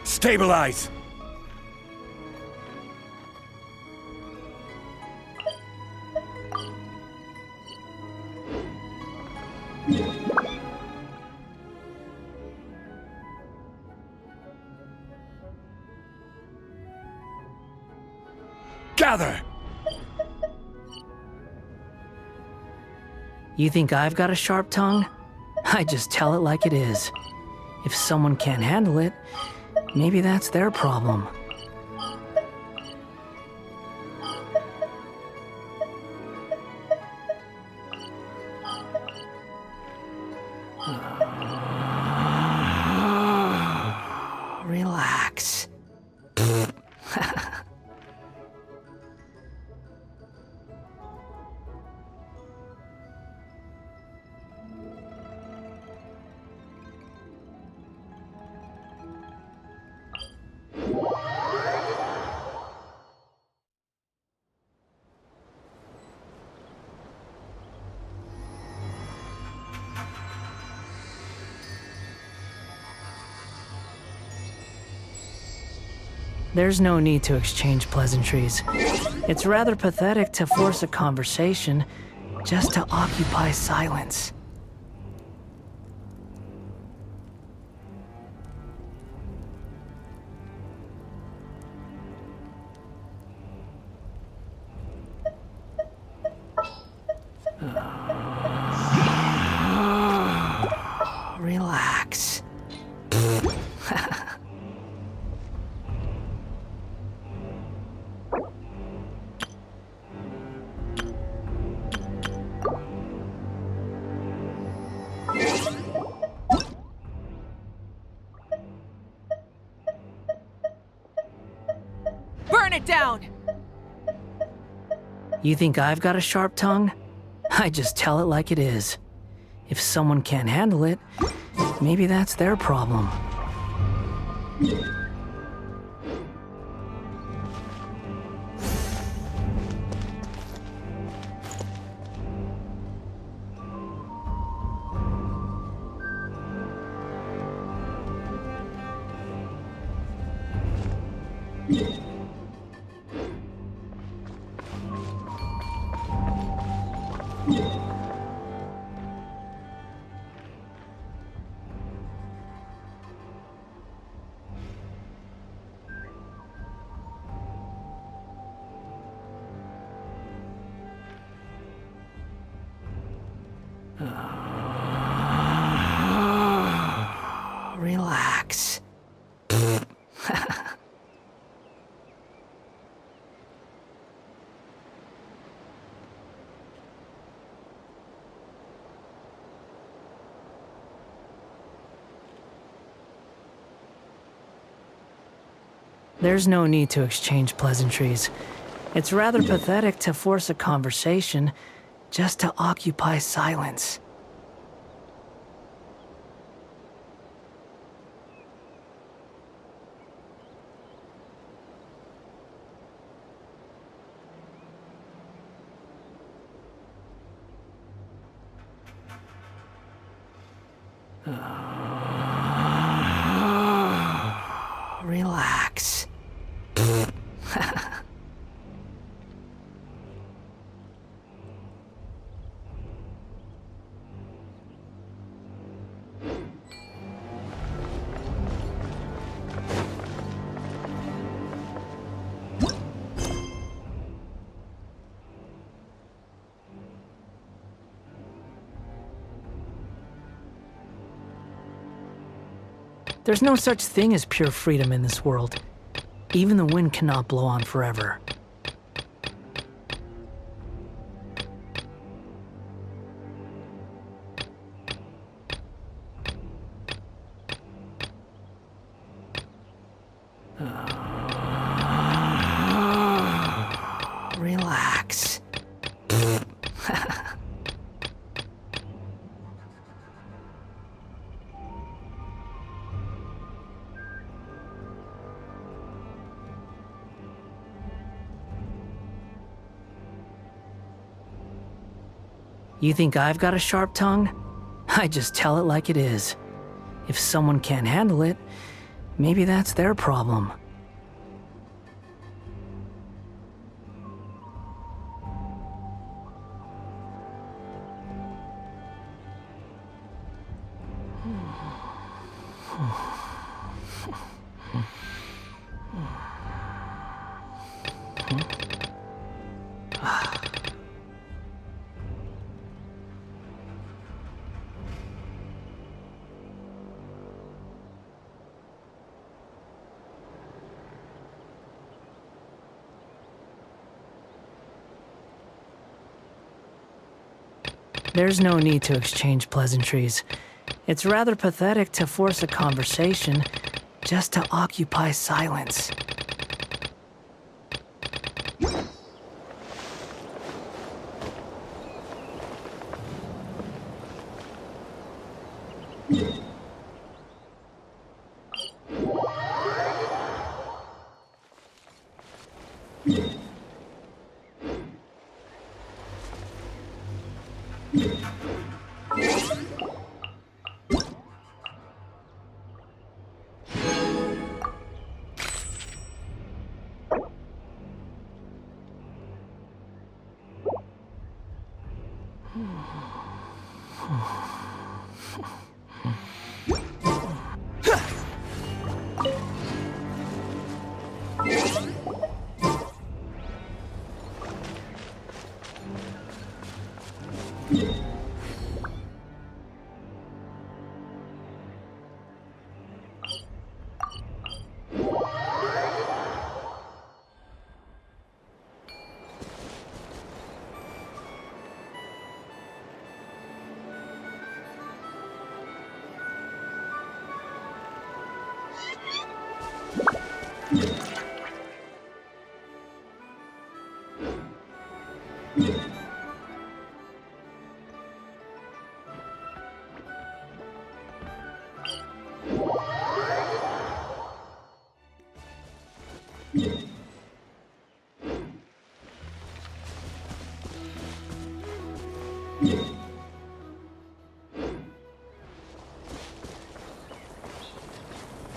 Stabilize! Gather! You think I've got a sharp tongue? I just tell it like it is. If someone can't handle it, maybe that's their problem. Relax. There's no need to exchange pleasantries. It's rather pathetic to force a conversation just to occupy silence. Relax. Burn it down! You think I've got a sharp tongue? I just tell it like it is. If someone can't handle it, maybe that's their problem. Relax. There's no need to exchange pleasantries. It's rather pathetic to force a conversation just to occupy silence. Relax. There's no such thing as pure freedom in this world. Even the wind cannot blow on forever. Relax. You think I've got a sharp tongue? I just tell it like it is. If someone can't handle it, maybe that's their problem. There's no need to exchange pleasantries. It's rather pathetic to force a conversation just to occupy silence.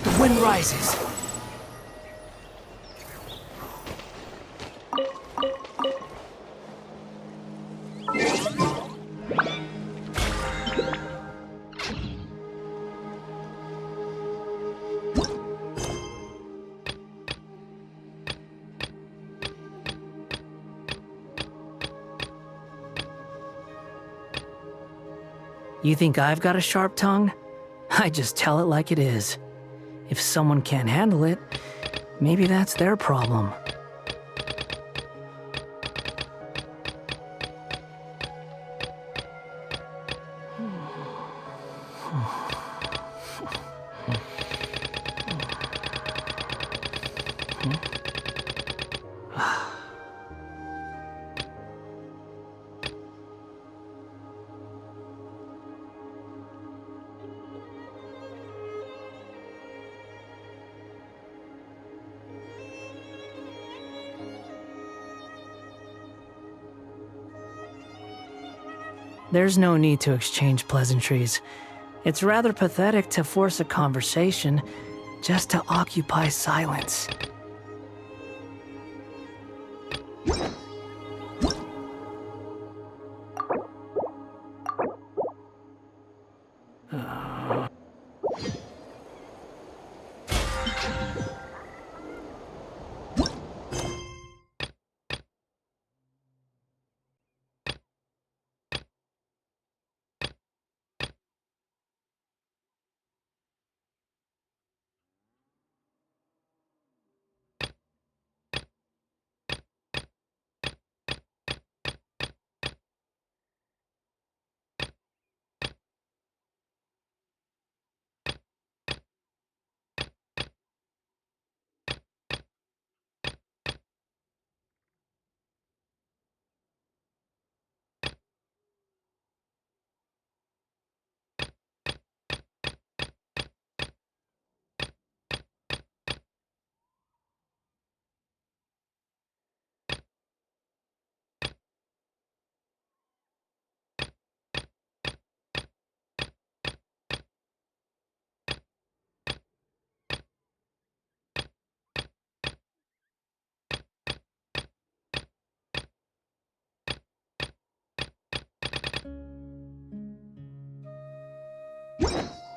The wind rises. You think I've got a sharp tongue? I just tell it like it is. If someone can't handle it, maybe that's their problem. There's no need to exchange pleasantries. It's rather pathetic to force a conversation just to occupy silence.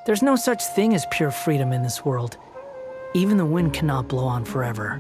There's no such thing as pure freedom in this world. Even the wind cannot blow on forever.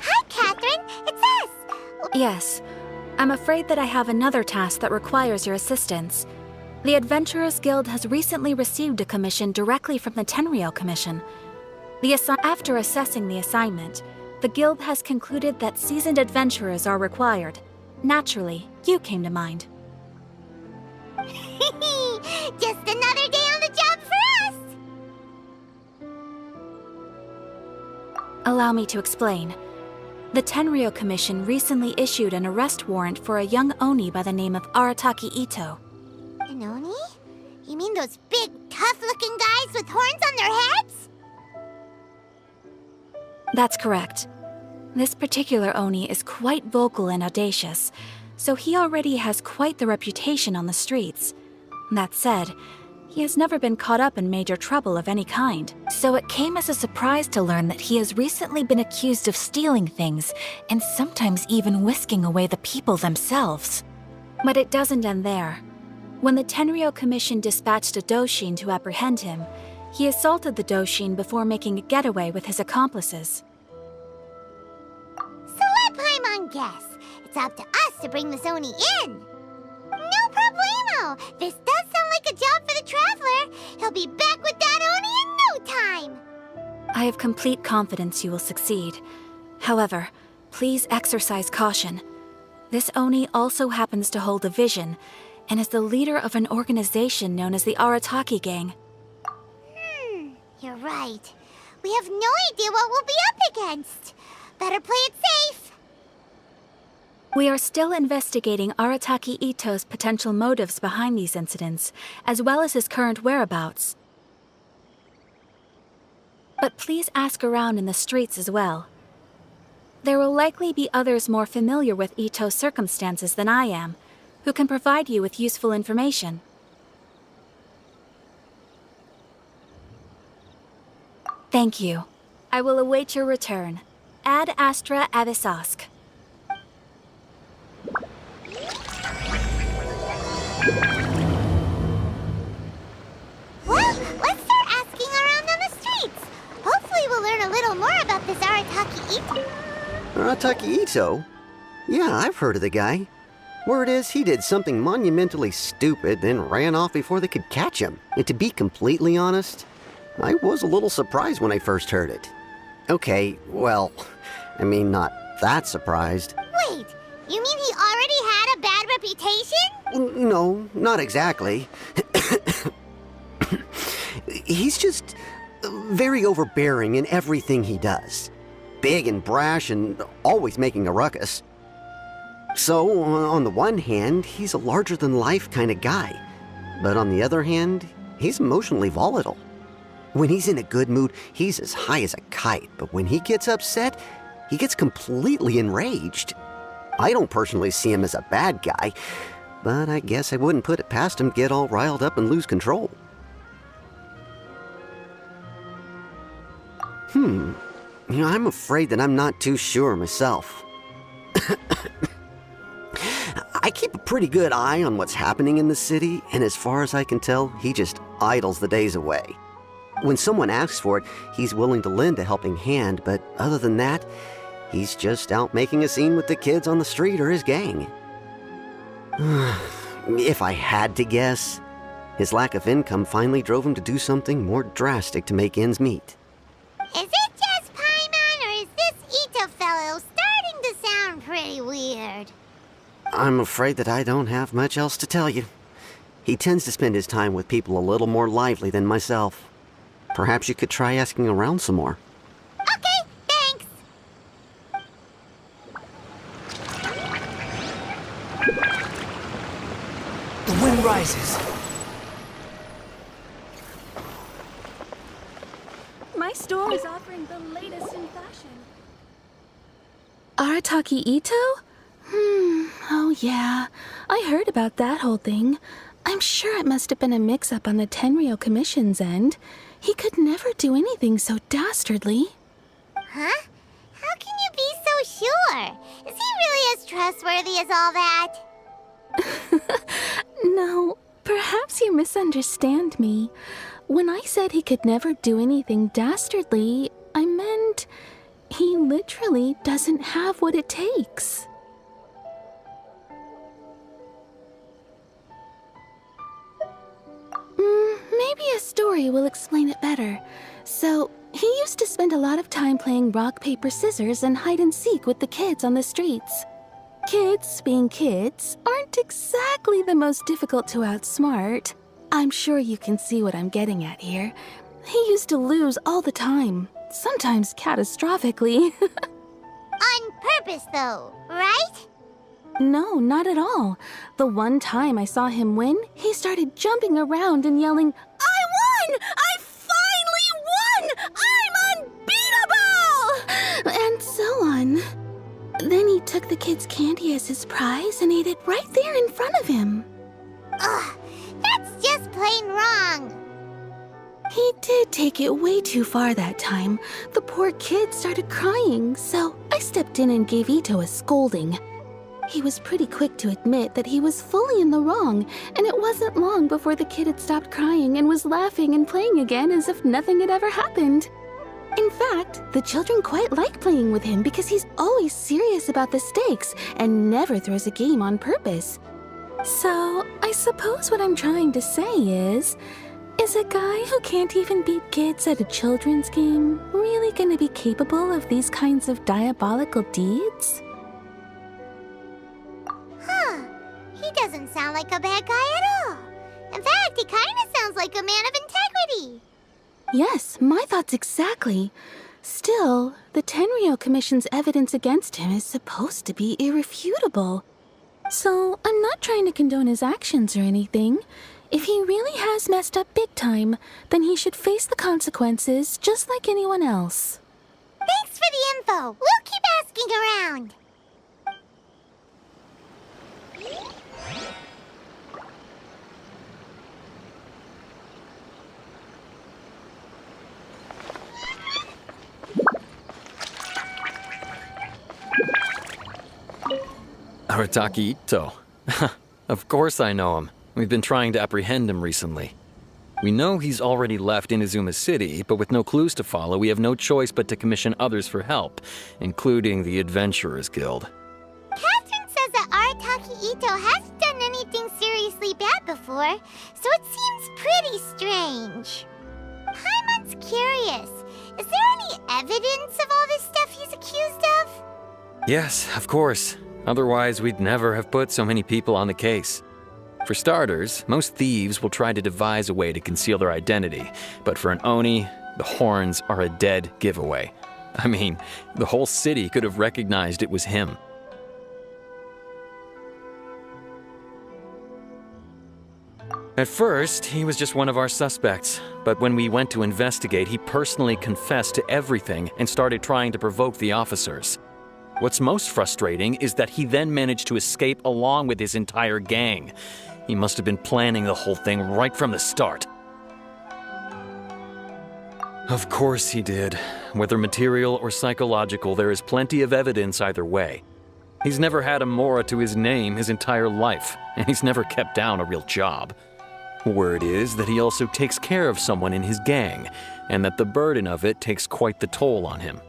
Hi, Catherine. It's us. Yes. I'm afraid that I have another task that requires your assistance. The Adventurers Guild has recently received a commission directly from the Tenryou Commission. After assessing the assignment, the Guild has concluded that seasoned adventurers are required. Naturally, you came to mind. Just another day on the job for us. Allow me to explain. The Tenryou Commission recently issued an arrest warrant for a young Oni by the name of Arataki Ito. An Oni? You mean those big, tough-looking guys with horns on their heads? That's correct. This particular Oni is quite vocal and audacious, so he already has quite the reputation on the streets. That said, he has never been caught up in major trouble of any kind, so it came as a surprise to learn that he has recently been accused of stealing things and sometimes even whisking away the people themselves. But it doesn't end there. When the Tenryou Commission dispatched a Doshin to apprehend him, he assaulted the Doshin before making a getaway with his accomplices. So let Paimon guess. It's up to us to bring this Oni in. No problemo! This does sound like a job for the Traveler. He'll be back with that Oni in no time. I have complete confidence you will succeed. However, please exercise caution. This Oni also happens to hold a vision, and is the leader of an organization known as the Arataki Gang. You're right. We have no idea what we'll be up against. Better play it safe. We are still investigating Arataki Ito's potential motives behind these incidents, as well as his current whereabouts. But please ask around in the streets as well. There will likely be others more familiar with Ito's circumstances than I am, who can provide you with useful information. Thank you. I will await your return. Ad Astra Avisask. Well, let's start asking around on the streets. Hopefully we'll learn a little more about this Arataki Ito. Arataki Ito? Yeah, I've heard of the guy. Word is he did something monumentally stupid, then ran off before they could catch him. And to be completely honest, I was a little surprised when I first heard it. Okay, well, I mean, not that surprised. Wait, you mean he already had a bad reputation? No, not exactly. He's just very overbearing in everything he does. Big and brash and always making a ruckus. So, on the one hand, he's a larger-than-life kind of guy. But on the other hand, he's emotionally volatile. When he's in a good mood, he's as high as a kite. But when he gets upset, he gets completely enraged. I don't personally see him as a bad guy, but I guess I wouldn't put it past him to get all riled up and lose control. I'm afraid that I'm not too sure myself. I keep a pretty good eye on what's happening in the city, and as far as I can tell, he just idles the days away. When someone asks for it, he's willing to lend a helping hand, but other than that, he's just out making a scene with the kids on the street or his gang. If I had to guess, his lack of income finally drove him to do something more drastic to make ends meet. Is it just Paimon, or is this Ito fellow starting to sound pretty weird? I'm afraid that I don't have much else to tell you. He tends to spend his time with people a little more lively than myself. Perhaps you could try asking around some more. Okay, thanks. The wind rises. My store is offering the latest in fashion. Arataki Ito? Oh yeah. I heard about that whole thing. I'm sure it must have been a mix-up on the Tenryo Commission's end. He could never do anything so dastardly. Huh? How can you be so sure? Is he really as trustworthy as all that? No, perhaps you misunderstand me. When I said he could never do anything dastardly, I meant he literally doesn't have what it takes. Maybe a story will explain it better. So, he used to spend a lot of time playing rock, paper, scissors and hide and seek with the kids on the streets. Kids, being kids, aren't exactly the most difficult to outsmart. I'm sure you can see what I'm getting at here. He used to lose all the time, sometimes catastrophically. On purpose, though, right? No, not at all. The one time I saw him win, he started jumping around and yelling, "I won! I finally won! I'm unbeatable!" And so on. Then he took the kid's candy as his prize and ate it right there in front of him. Ugh, that's just plain wrong. He did take it way too far that time. The poor kid started crying, so I stepped in and gave Ito a scolding. He was pretty quick to admit that he was fully in the wrong, and it wasn't long before the kid had stopped crying and was laughing and playing again as if nothing had ever happened. In fact, the children quite like playing with him because he's always serious about the stakes and never throws a game on purpose. So, I suppose what I'm trying to say is a guy who can't even beat kids at a children's game really gonna be capable of these kinds of diabolical deeds? Huh. He doesn't sound like a bad guy at all. In fact, he kind of sounds like a man of integrity. Yes, my thoughts exactly. Still, the Tenryou Commission's evidence against him is supposed to be irrefutable. So, I'm not trying to condone his actions or anything. If he really has messed up big time, then he should face the consequences just like anyone else. Thanks for the info. We'll keep asking around. Arataki Ito. Of course I know him. We've been trying to apprehend him recently. We know he's already left Inazuma City, but with no clues to follow, we have no choice but to commission others for help, including the Adventurers Guild. Catherine says that Arataki Ito hasn't done anything seriously bad before, so it seems pretty strange. Paimon's curious. Is there any evidence of all this stuff he's accused of? Yes, of course. Otherwise, we'd never have put so many people on the case. For starters, most thieves will try to devise a way to conceal their identity, but for an Oni, the horns are a dead giveaway. I mean, the whole city could have recognized it was him. At first, he was just one of our suspects, but when we went to investigate, he personally confessed to everything and started trying to provoke the officers. What's most frustrating is that he then managed to escape along with his entire gang. He must have been planning the whole thing right from the start. Of course he did. Whether material or psychological, there is plenty of evidence either way. He's never had a Mora to his name his entire life, and he's never kept down a real job. Word is that he also takes care of someone in his gang, and that the burden of it takes quite the toll on him.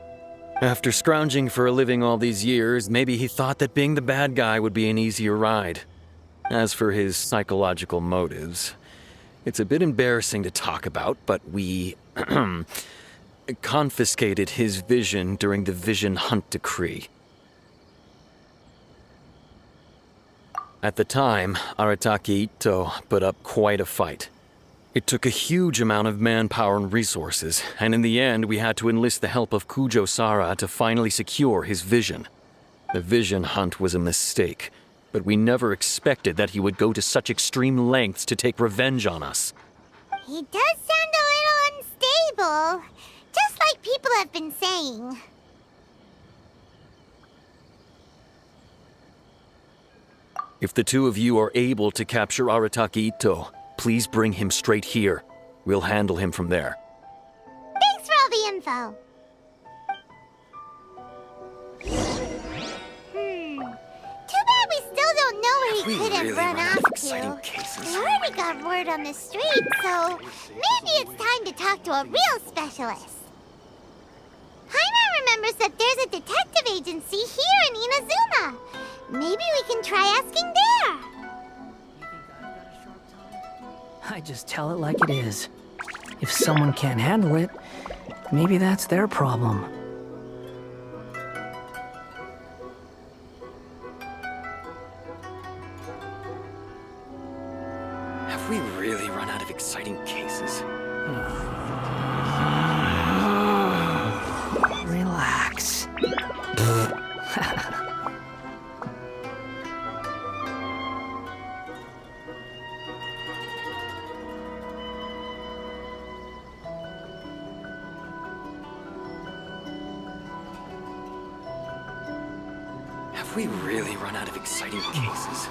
After scrounging for a living all these years, maybe he thought that being the bad guy would be an easier ride. As for his psychological motives, it's a bit embarrassing to talk about, but we confiscated his vision during the Vision Hunt Decree. At the time, Arataki Ito put up quite a fight. It took a huge amount of manpower and resources, and in the end we had to enlist the help of Kujo Sara to finally secure his vision. The Vision Hunt was a mistake, but we never expected that he would go to such extreme lengths to take revenge on us. He does sound a little unstable, just like people have been saying. If the two of you are able to capture Arataki Ito, please bring him straight here. We'll handle him from there. Thanks for all the info. Too bad we still don't know where he could have run off to. We already got word on the street, so maybe it's time to talk to a real specialist. Paimon remembers that there's a detective agency here in Inazuma. Maybe we can try asking there. I just tell it like it is. If someone can't handle it, maybe that's their problem. Have we really run out of exciting cases? Relax. Have we really run out of exciting cases?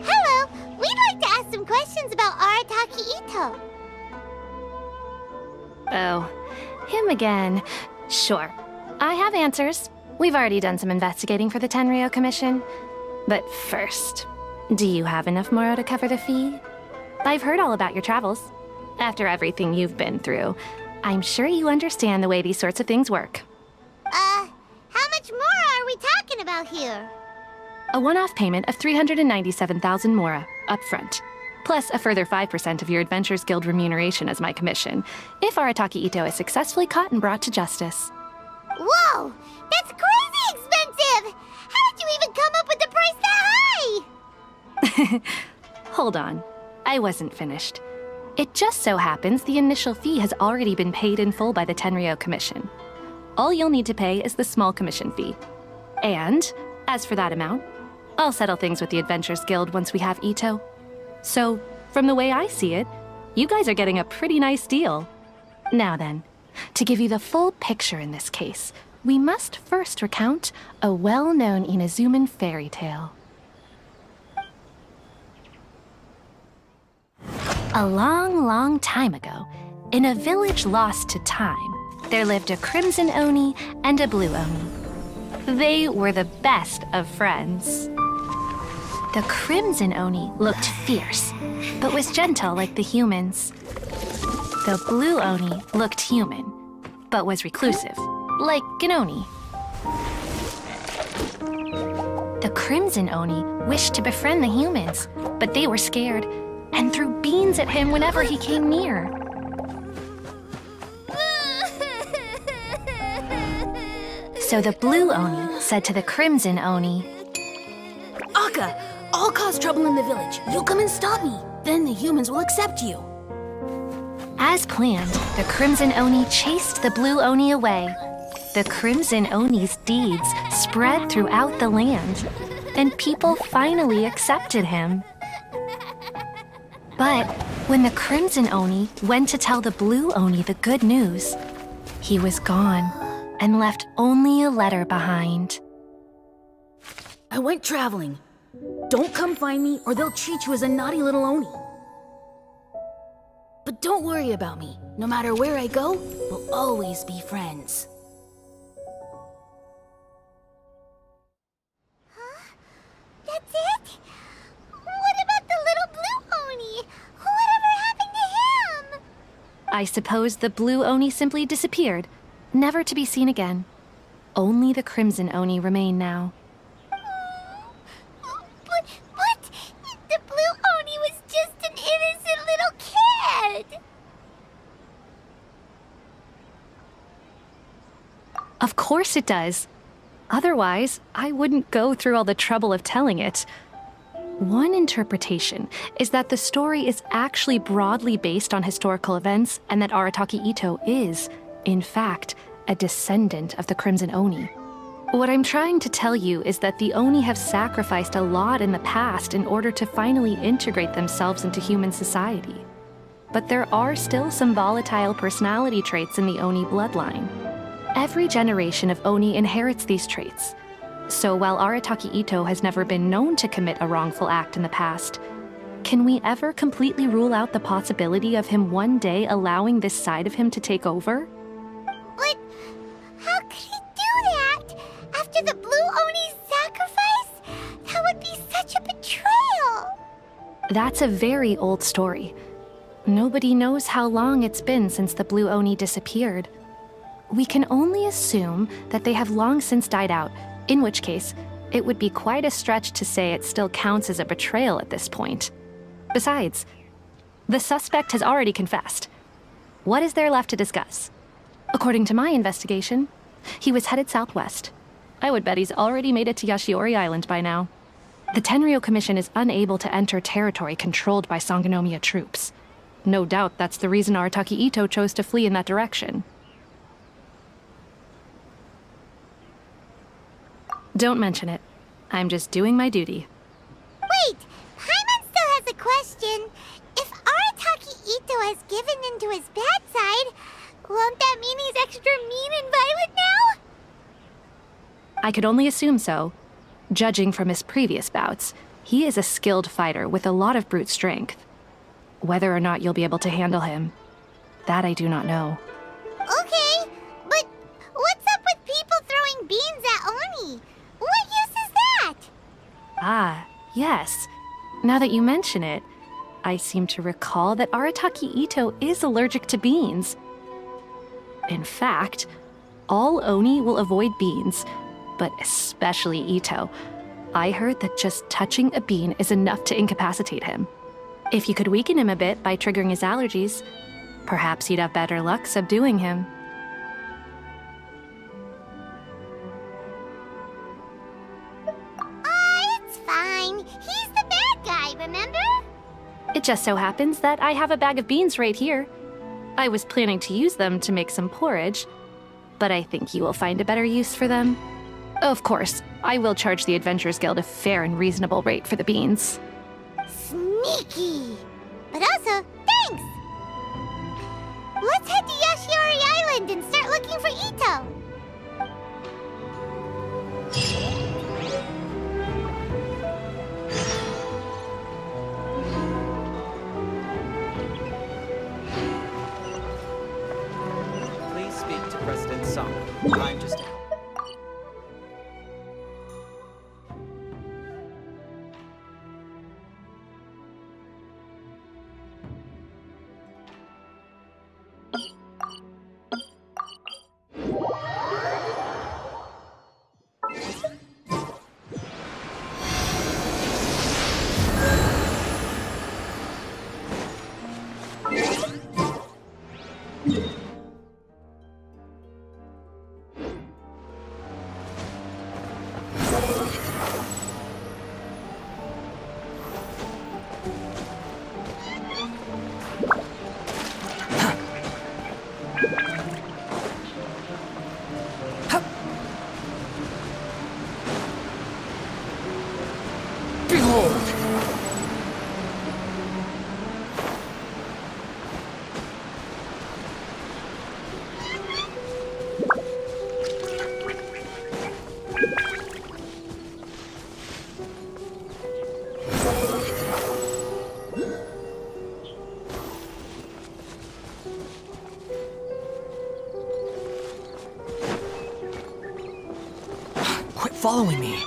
Hello, we'd like to ask some questions about Arataki Ito. Oh, him again. Sure. I have answers. We've already done some investigating for the Tenryou Commission. But first, Do you have enough Moro to cover the fee? I've heard all about your travels. After everything you've been through, I'm sure you understand the way these sorts of things work. How much more are we talking about here? A one-off payment of 397,000 Mora, upfront. Plus a further 5% of your Adventures Guild remuneration as my commission, if Arataki Ito is successfully caught and brought to justice. Whoa! That's crazy expensive! How did you even come up with the price that high? Hold on. I wasn't finished. It just so happens the initial fee has already been paid in full by the Tenryou Commission. All you'll need to pay is the small commission fee. And, as for that amount, I'll settle things with the Adventures Guild once we have Ito. So, from the way I see it, you guys are getting a pretty nice deal. Now then, to give you the full picture in this case, we must first recount a well-known Inazuman fairy tale. A long, long time ago, in a village lost to time, there lived a crimson Oni and a blue Oni. They were the best of friends. The crimson Oni looked fierce, but was gentle like the humans. The blue Oni looked human, but was reclusive, like an Oni. The crimson Oni wished to befriend the humans, but they were scared and threw beans at him whenever he came near. So the blue Oni said to the crimson Oni, Akka, I'll cause trouble in the village. You come and stop me. Then the humans will accept you. As planned, the crimson Oni chased the blue Oni away. The crimson Oni's deeds spread throughout the land, and people finally accepted him. But when the crimson Oni went to tell the blue Oni the good news, he was gone and left only a letter behind. I went traveling. Don't come find me or they'll treat you as a naughty little Oni. But don't worry about me. No matter where I go, we'll always be friends. That's it? What about the little blue Oni? Whatever happened to him? I suppose the blue Oni simply disappeared, never to be seen again. Only the crimson Oni remain now. But the blue Oni was just an innocent little kid. Of course it does. Otherwise, I wouldn't go through all the trouble of telling it. One interpretation is that the story is actually broadly based on historical events and that Arataki Ito is, in fact, a descendant of the Crimson Oni. What I'm trying to tell you is that the Oni have sacrificed a lot in the past in order to finally integrate themselves into human society. But there are still some volatile personality traits in the Oni bloodline. Every generation of Oni inherits these traits. So while Arataki Ito has never been known to commit a wrongful act in the past, can we ever completely rule out the possibility of him one day allowing this side of him to take over? But how could he do that? After the blue Oni's sacrifice? That would be such a betrayal. That's a very old story. Nobody knows how long it's been since the blue Oni disappeared. We can only assume that they have long since died out, in which case, it would be quite a stretch to say it still counts as a betrayal at this point. Besides, the suspect has already confessed. What is there left to discuss? According to my investigation, he was headed southwest. I would bet he's already made it to Yashiori Island by now. The Tenryou Commission is unable to enter territory controlled by Sangonomiya troops. No doubt that's the reason Arataki Ito chose to flee in that direction. Don't mention it. I'm just doing my duty. Wait, Paimon still has a question. If Arataki Ito has given in to his bad side, won't that mean he's extra mean and violent now? I could only assume so. Judging from his previous bouts, he is a skilled fighter with a lot of brute strength. Whether or not you'll be able to handle him, that I do not know. Okay, but what's up with people throwing beans at Oni? What use is that? Ah, yes. Now that you mention it, I seem to recall that Arataki Ito is allergic to beans. In fact, all Oni will avoid beans, but especially Ito. I heard that just touching a bean is enough to incapacitate him. If you could weaken him a bit by triggering his allergies, perhaps you'd have better luck subduing him. It's fine. He's the bad guy, remember? It just so happens that I have a bag of beans right here. I was planning to use them to make some porridge, but I think you will find a better use for them. Of course, I will charge the Adventurers Guild a fair and reasonable rate for the beans. Sneaky! But also, thanks! Let's head to Yashiori Island and start looking for Ito! Please speak to President Song. I'm just... Quit following me.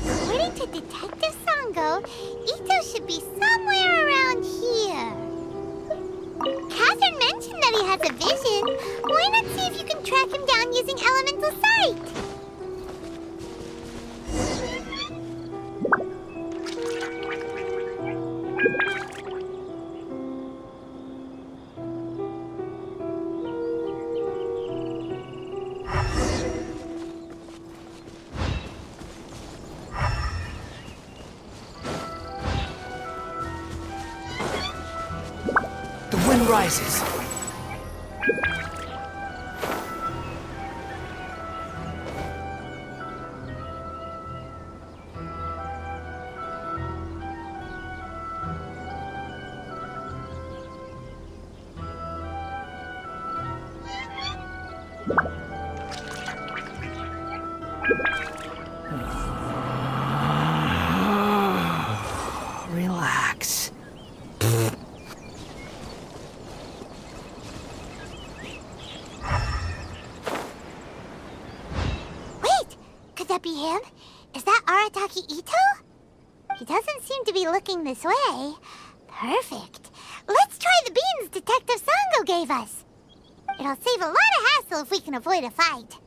According to Detective Sango, Ito should be somewhere around here. Catherine mentioned that he has a vision. Why not see if you can track him down using elemental sight? The wind rises. Relax. Wait! Could that be him? Is that Arataki Ito? He doesn't seem to be looking this way. Perfect. Let's try the beans Detective Sango gave us. It'll save a lot of hassle if we can avoid a fight.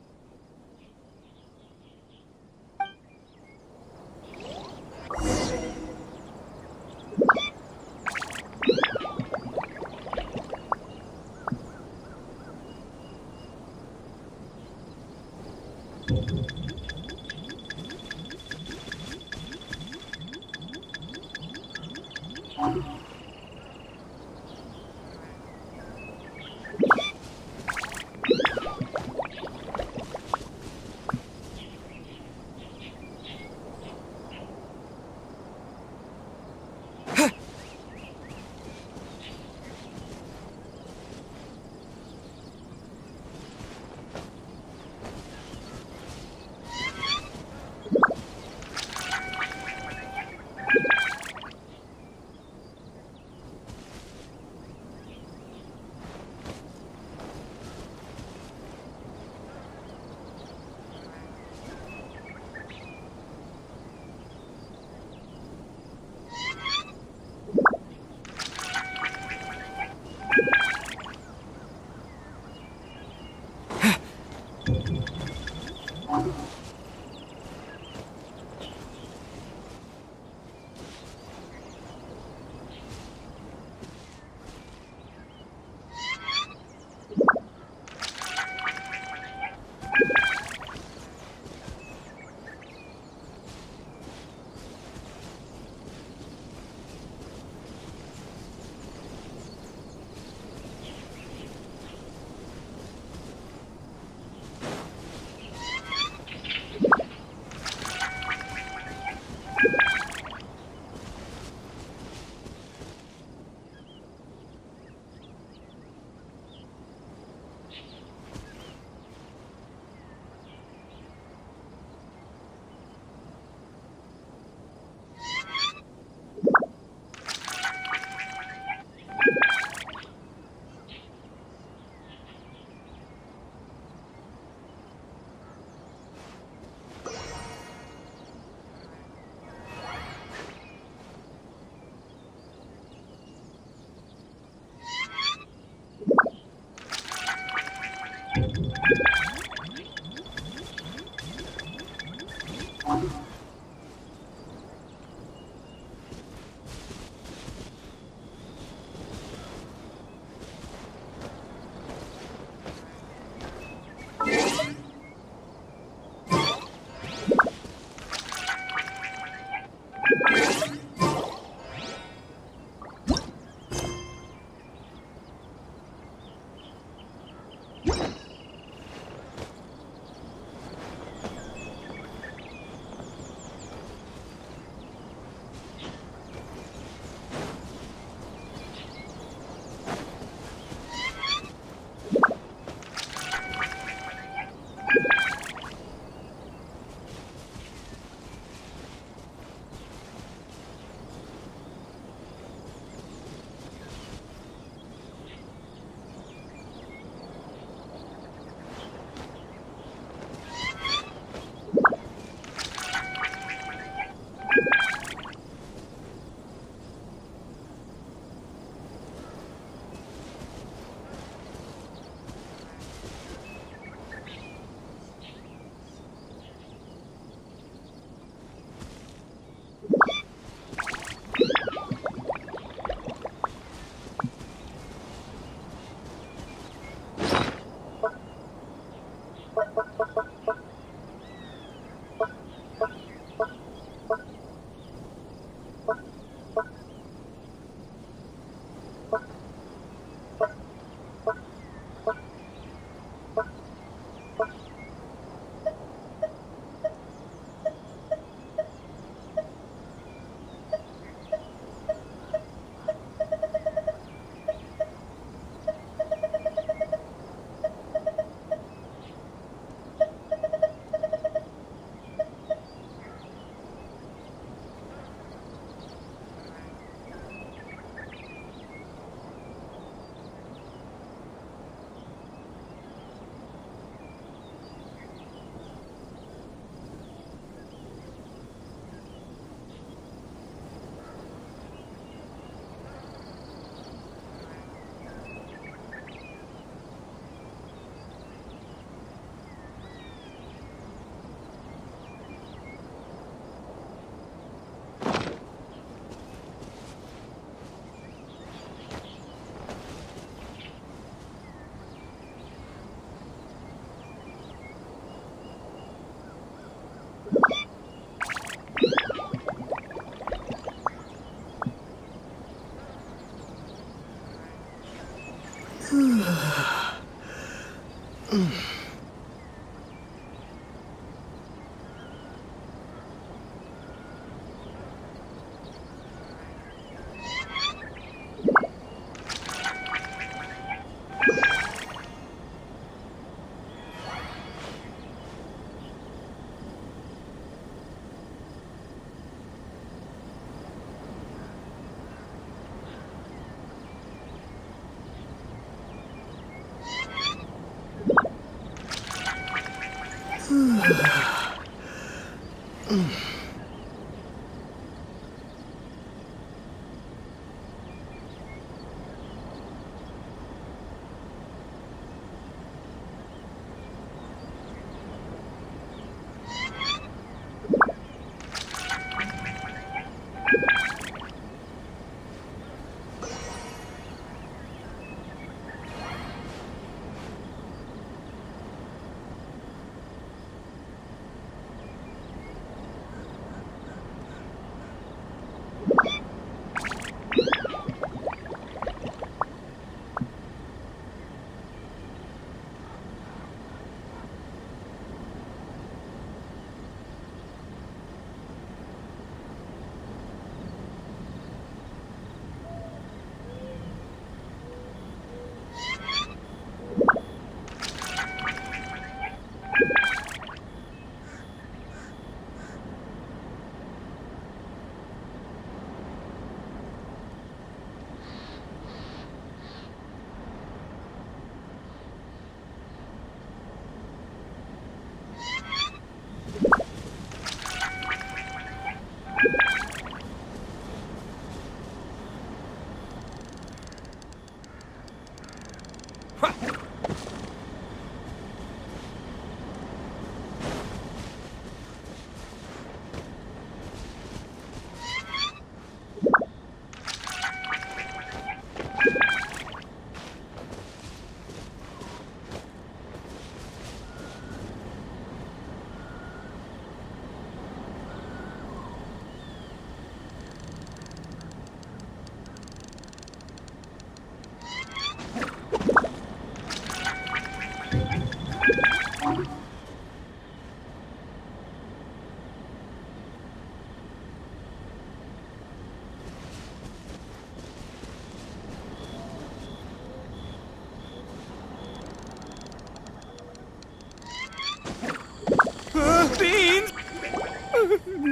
Are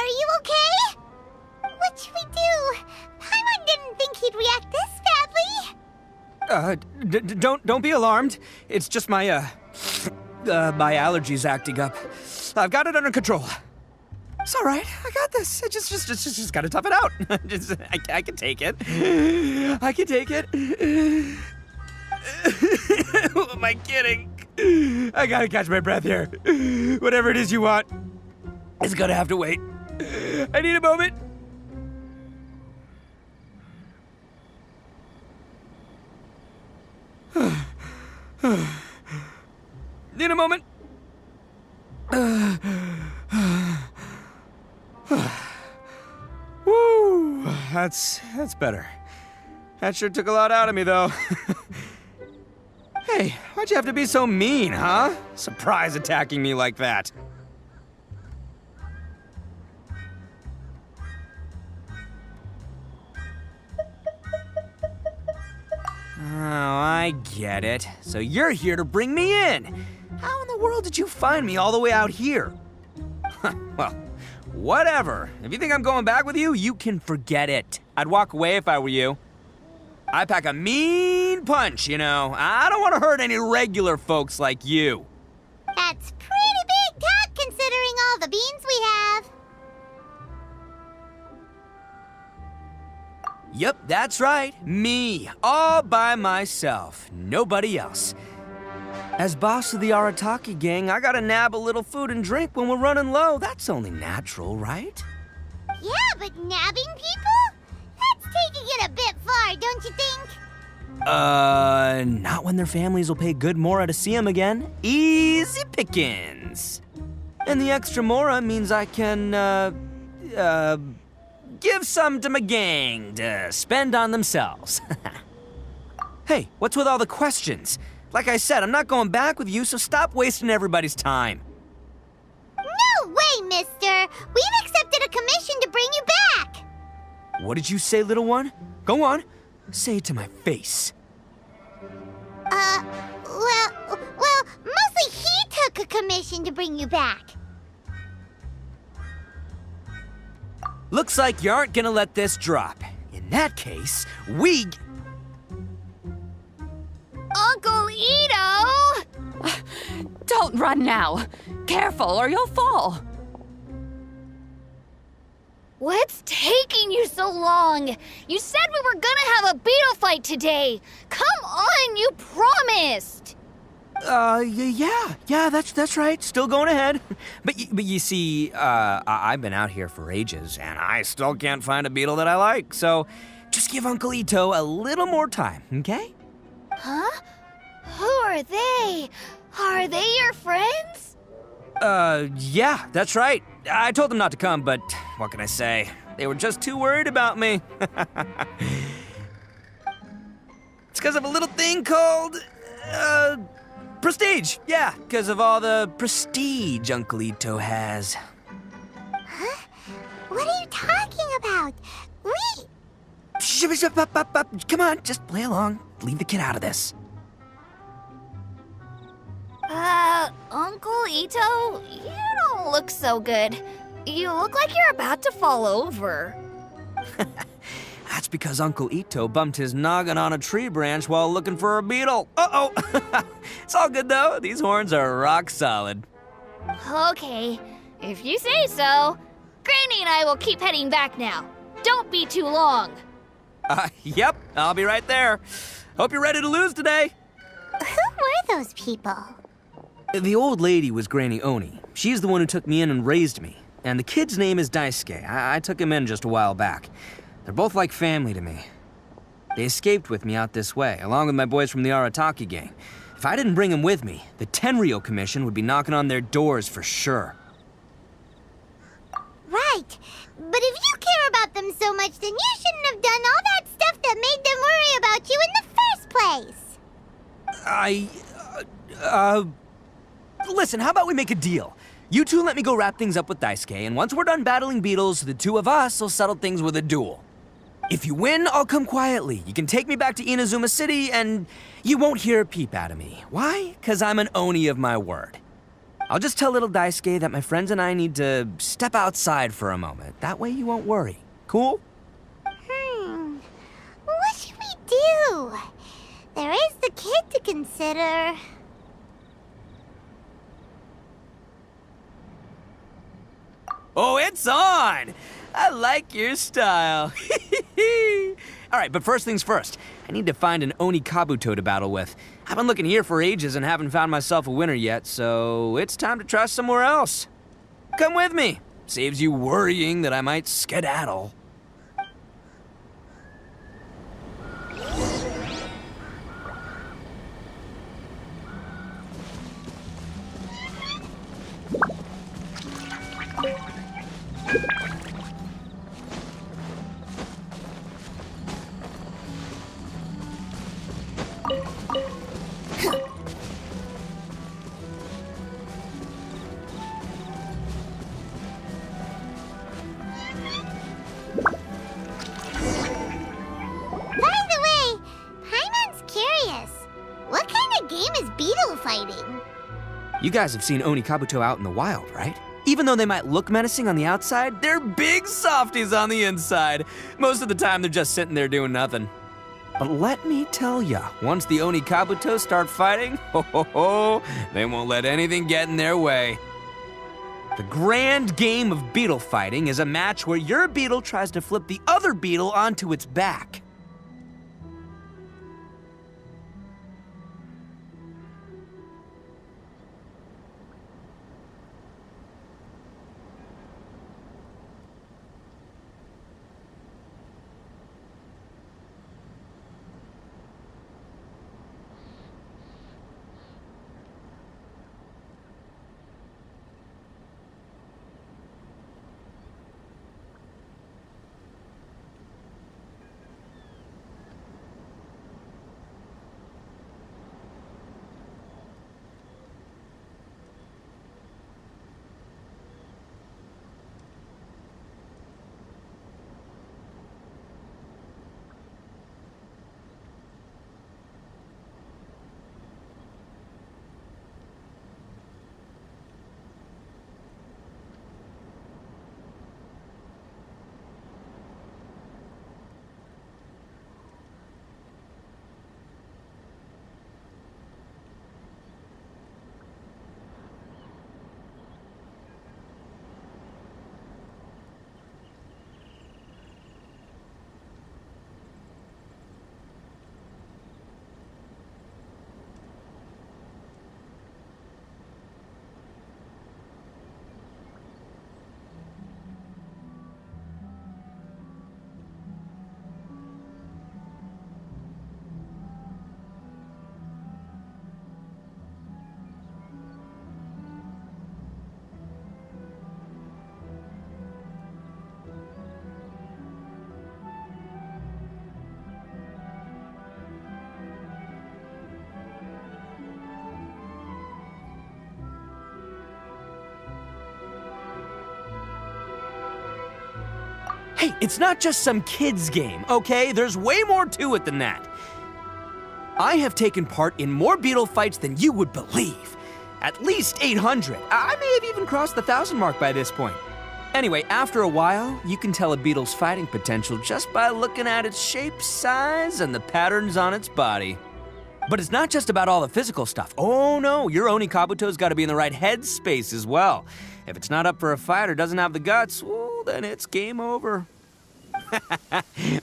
you okay? What should we do? Paimon didn't think he'd react this badly. Don't be alarmed. It's just my my allergies acting up. I've got it under control. It's all right. I got this. I just gotta tough it out. I can take it. I can take it. Who am I kidding? I gotta catch my breath here. Whatever it is you want, it's gonna have to wait. I need a moment. Need a moment. Woo, that's better. That sure took a lot out of me, though. Hey, why'd you have to be so mean, huh? Surprise attacking me like that. Oh, I get it. So you're here to bring me in. How in the world did you find me all the way out here? Well, whatever. If you think I'm going back with you, you can forget it. I'd walk away if I were you. I pack a mean punch, you know. I don't want to hurt any regular folks like you. That's pretty big talk considering all the beans we have. Yep, that's right. Me, all by myself. Nobody else. As boss of the Arataki gang, I gotta nab a little food and drink when we're running low. That's only natural, right? Yeah, but nabbing people? That's taking it a bit far, don't you think? Not when their families will pay good mora to see them again. Easy pickings. And the extra mora means I can, give some to my gang to spend on themselves. Hey, what's with all the questions? Like I said, I'm not going back with you, so stop wasting everybody's time. No way, mister! We've accepted a commission to bring you back! What did you say, little one? Go on. Say it to my face. Well, mostly he took a commission to bring you back. Looks like you aren't gonna let this drop. In that case, we... Uncle Ito! Don't run now. Careful or you'll fall. What's taking you so long? You said we were gonna have a beetle fight today. Come on, you promised. Yeah, that's right. Still going ahead. But you see, I've been out here for ages, and I still can't find a beetle that I like. So, just give Uncle Ito a little more time, okay? Huh? Who are they? Are they your friends? Yeah, that's right. I told them not to come, but what can I say? They were just too worried about me. It's because of a little thing called, prestige. Yeah, because of all the prestige Uncle Ito has. Huh? What are you talking about? Come on, just play along. Leave the kid out of this. Uncle Ito, you don't look so good. You look like you're about to fall over. That's because Uncle Ito bumped his noggin on a tree branch while looking for a beetle. Uh-oh! It's all good, though. These horns are rock solid. Okay, if you say so. Granny and I will keep heading back now. Don't be too long. Yep, I'll be right there. Hope you're ready to lose today. Who were those people? The old lady was Granny Oni. She's the one who took me in and raised me. And the kid's name is Daisuke. I took him in just a while back. They're both like family to me. They escaped with me out this way, along with my boys from the Arataki gang. If I didn't bring them with me, the Tenryou Commission would be knocking on their doors for sure. Right. But if you care about them so much, then you shouldn't have done all that stuff that made them worry about you in the first place. Listen, how about we make a deal? You two let me go wrap things up with Daisuke, and once we're done battling beetles, the two of us will settle things with a duel. If you win, I'll come quietly. You can take me back to Inazuma City, and you won't hear a peep out of me. Why? 'Cause I'm an Oni of my word. I'll just tell little Daisuke that my friends and I need to step outside for a moment. That way you won't worry. Cool? What should we do? There is the kid to consider. Oh, it's on! I like your style. Alright, but first things first. I need to find an Oni Kabuto to battle with. I've been looking here for ages and haven't found myself a winner yet, so it's time to try somewhere else. Come with me. Saves you worrying that I might skedaddle. You guys have seen Oni Kabuto out in the wild, right? Even though they might look menacing on the outside, they're big softies on the inside. Most of the time, they're just sitting there doing nothing. But let me tell ya, once the Oni Kabuto start fighting, they won't let anything get in their way. The grand game of beetle fighting is a match where your beetle tries to flip the other beetle onto its back. Hey, it's not just some kid's game, okay? There's way more to it than that. I have taken part in more beetle fights than you would believe. At least 800. I may have even crossed the 1,000 mark by this point. Anyway, after a while, you can tell a beetle's fighting potential just by looking at its shape, size, and the patterns on its body. But it's not just about all the physical stuff. Oh no, your Oni Kabuto's gotta be in the right headspace as well. If it's not up for a fight or doesn't have the guts, well, then it's game over.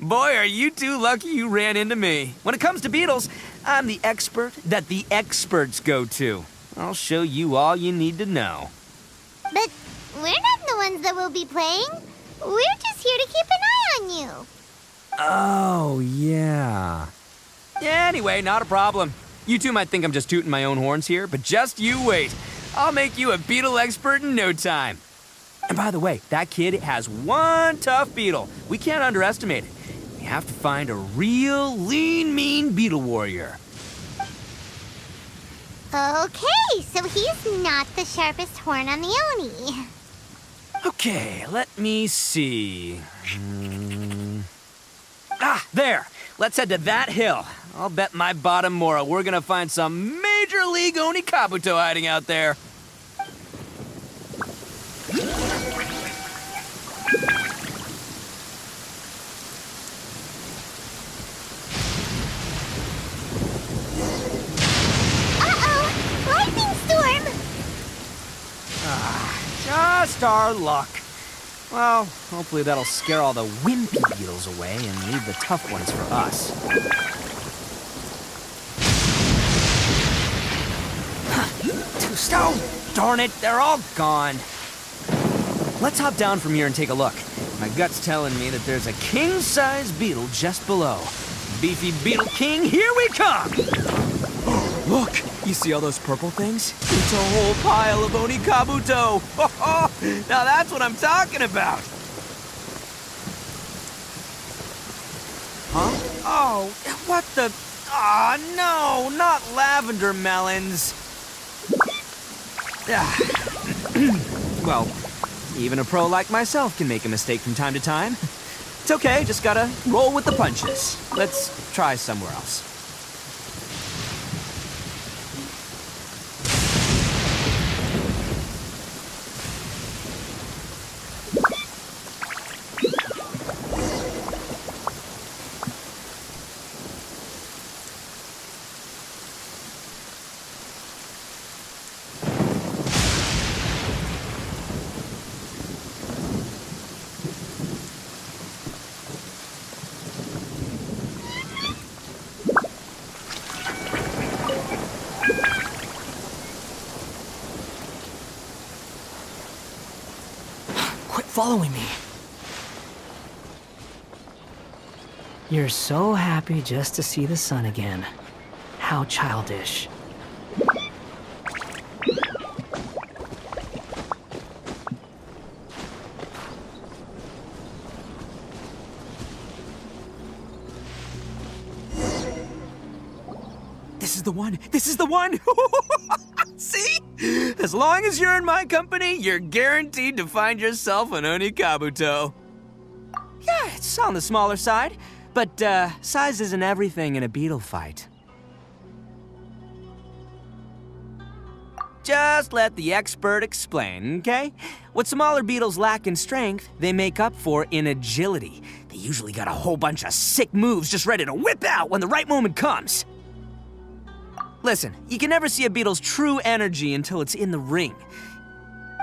Boy, are you two lucky you ran into me. When it comes to beetles, I'm the expert that the experts go to. I'll show you all you need to know. But we're not the ones that will be playing. We're just here to keep an eye on you. Oh, yeah. Anyway, not a problem. You two might think I'm just tooting my own horns here, but just you wait. I'll make you a beetle expert in no time. And by the way, that kid has one tough beetle. We can't underestimate it. We have to find a real lean, mean beetle warrior. Okay, so he's not the sharpest horn on the Oni. Okay, let me see. There. Let's head to that hill. I'll bet my bottom Mora we're gonna find some Major League Oni Kabuto hiding out there. Lightning storm! Just our luck. Well, hopefully that'll scare all the wimpy beetles away and leave the tough ones for us. Oh, darn it, they're all gone. Let's hop down from here and take a look. My gut's telling me that there's a king-size beetle just below. Beefy Beetle King, here we come! Look, you see all those purple things? It's a whole pile of Oni Kabuto! Now that's what I'm talking about! Huh? Oh, what the... Ah, no, not lavender melons! Well, even a pro like myself can make a mistake from time to time. It's okay, just gotta roll with the punches. Let's try somewhere else. Following me. You're so happy just to see the sun again. How childish. This is the one! This is the one! See? As long as you're in my company, you're guaranteed to find yourself an Oni Kabuto. Yeah, it's on the smaller side, but size isn't everything in a beetle fight. Just let the expert explain, okay? What smaller beetles lack in strength, they make up for in agility. They usually got a whole bunch of sick moves just ready to whip out when the right moment comes. Listen, you can never see a beetle's true energy until it's in the ring.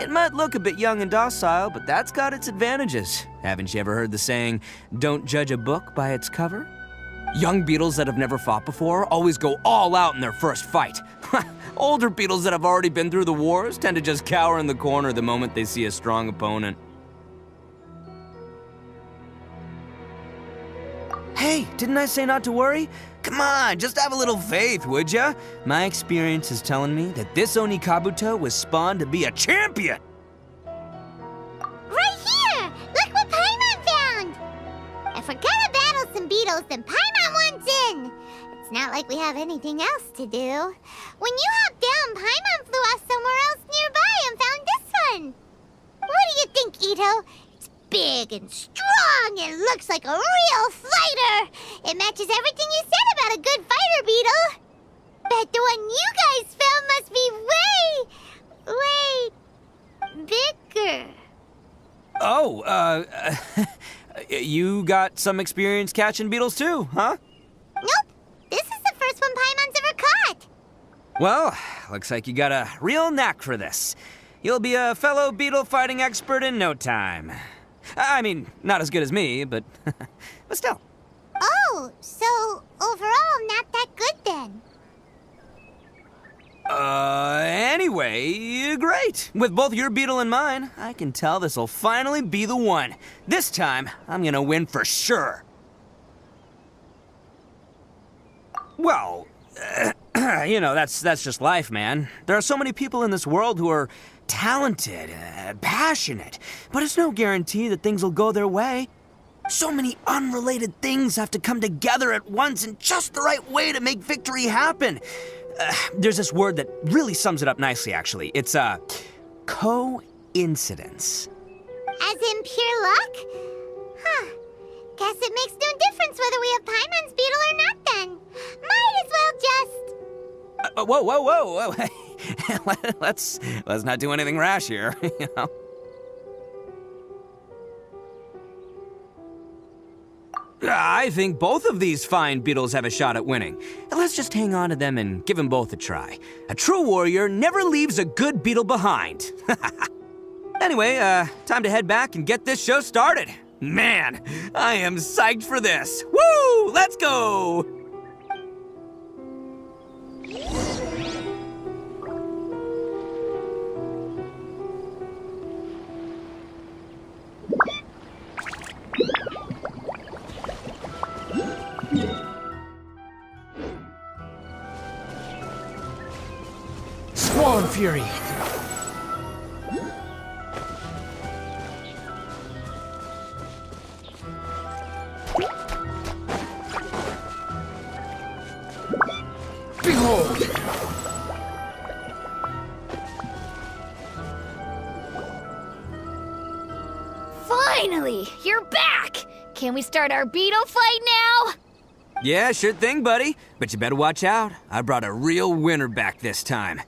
It might look a bit young and docile, but that's got its advantages. Haven't you ever heard the saying, don't judge a book by its cover? Young beetles that have never fought before always go all out in their first fight. Older beetles that have already been through the wars tend to just cower in the corner the moment they see a strong opponent. Hey, didn't I say not to worry? Come on, just have a little faith, would ya? My experience is telling me that this Oni Kabuto was spawned to be a champion! Right here! Look what Paimon found! If we're gonna battle some beetles, then Paimon wants in! It's not like we have anything else to do. When you hopped down, Paimon flew off somewhere else nearby and found this one! What do you think, Ito? It's big and strong and looks like a real fighter! It matches everything you said about a good fighter, Beetle! Bet the one you guys found must be way bigger. Oh, you got some experience catching beetles too, huh? Nope. This is the first one Paimon's ever caught. Well, looks like you got a real knack for this. You'll be a fellow beetle fighting expert in no time. I mean, not as good as me, but but still. Oh, so overall not that good then. Anyway, great. With both your beetle and mine, I can tell this'll finally be the one. This time, I'm gonna win for sure. Well, you know, that's just life, man. There are so many people in this world who are talented, passionate, but it's no guarantee that things will go their way. So many unrelated things have to come together at once in just the right way to make victory happen. There's this word that really sums it up nicely, actually. It's, coincidence. As in pure luck? Huh. Guess it makes no difference whether we have Paimon's beetle or not then. Might as well just... Whoa. let's not do anything rash here, you know? I think both of these fine beetles have a shot at winning. Let's just hang on to them and give them both a try. A true warrior never leaves a good beetle behind. Anyway, time to head back and get this show started. Man, I am psyched for this. Woo! Let's go! Swan Fury! Behold! Finally, you're back! Can we start our beetle fight now? Yeah, sure thing, buddy. But you better watch out. I brought a real winner back this time.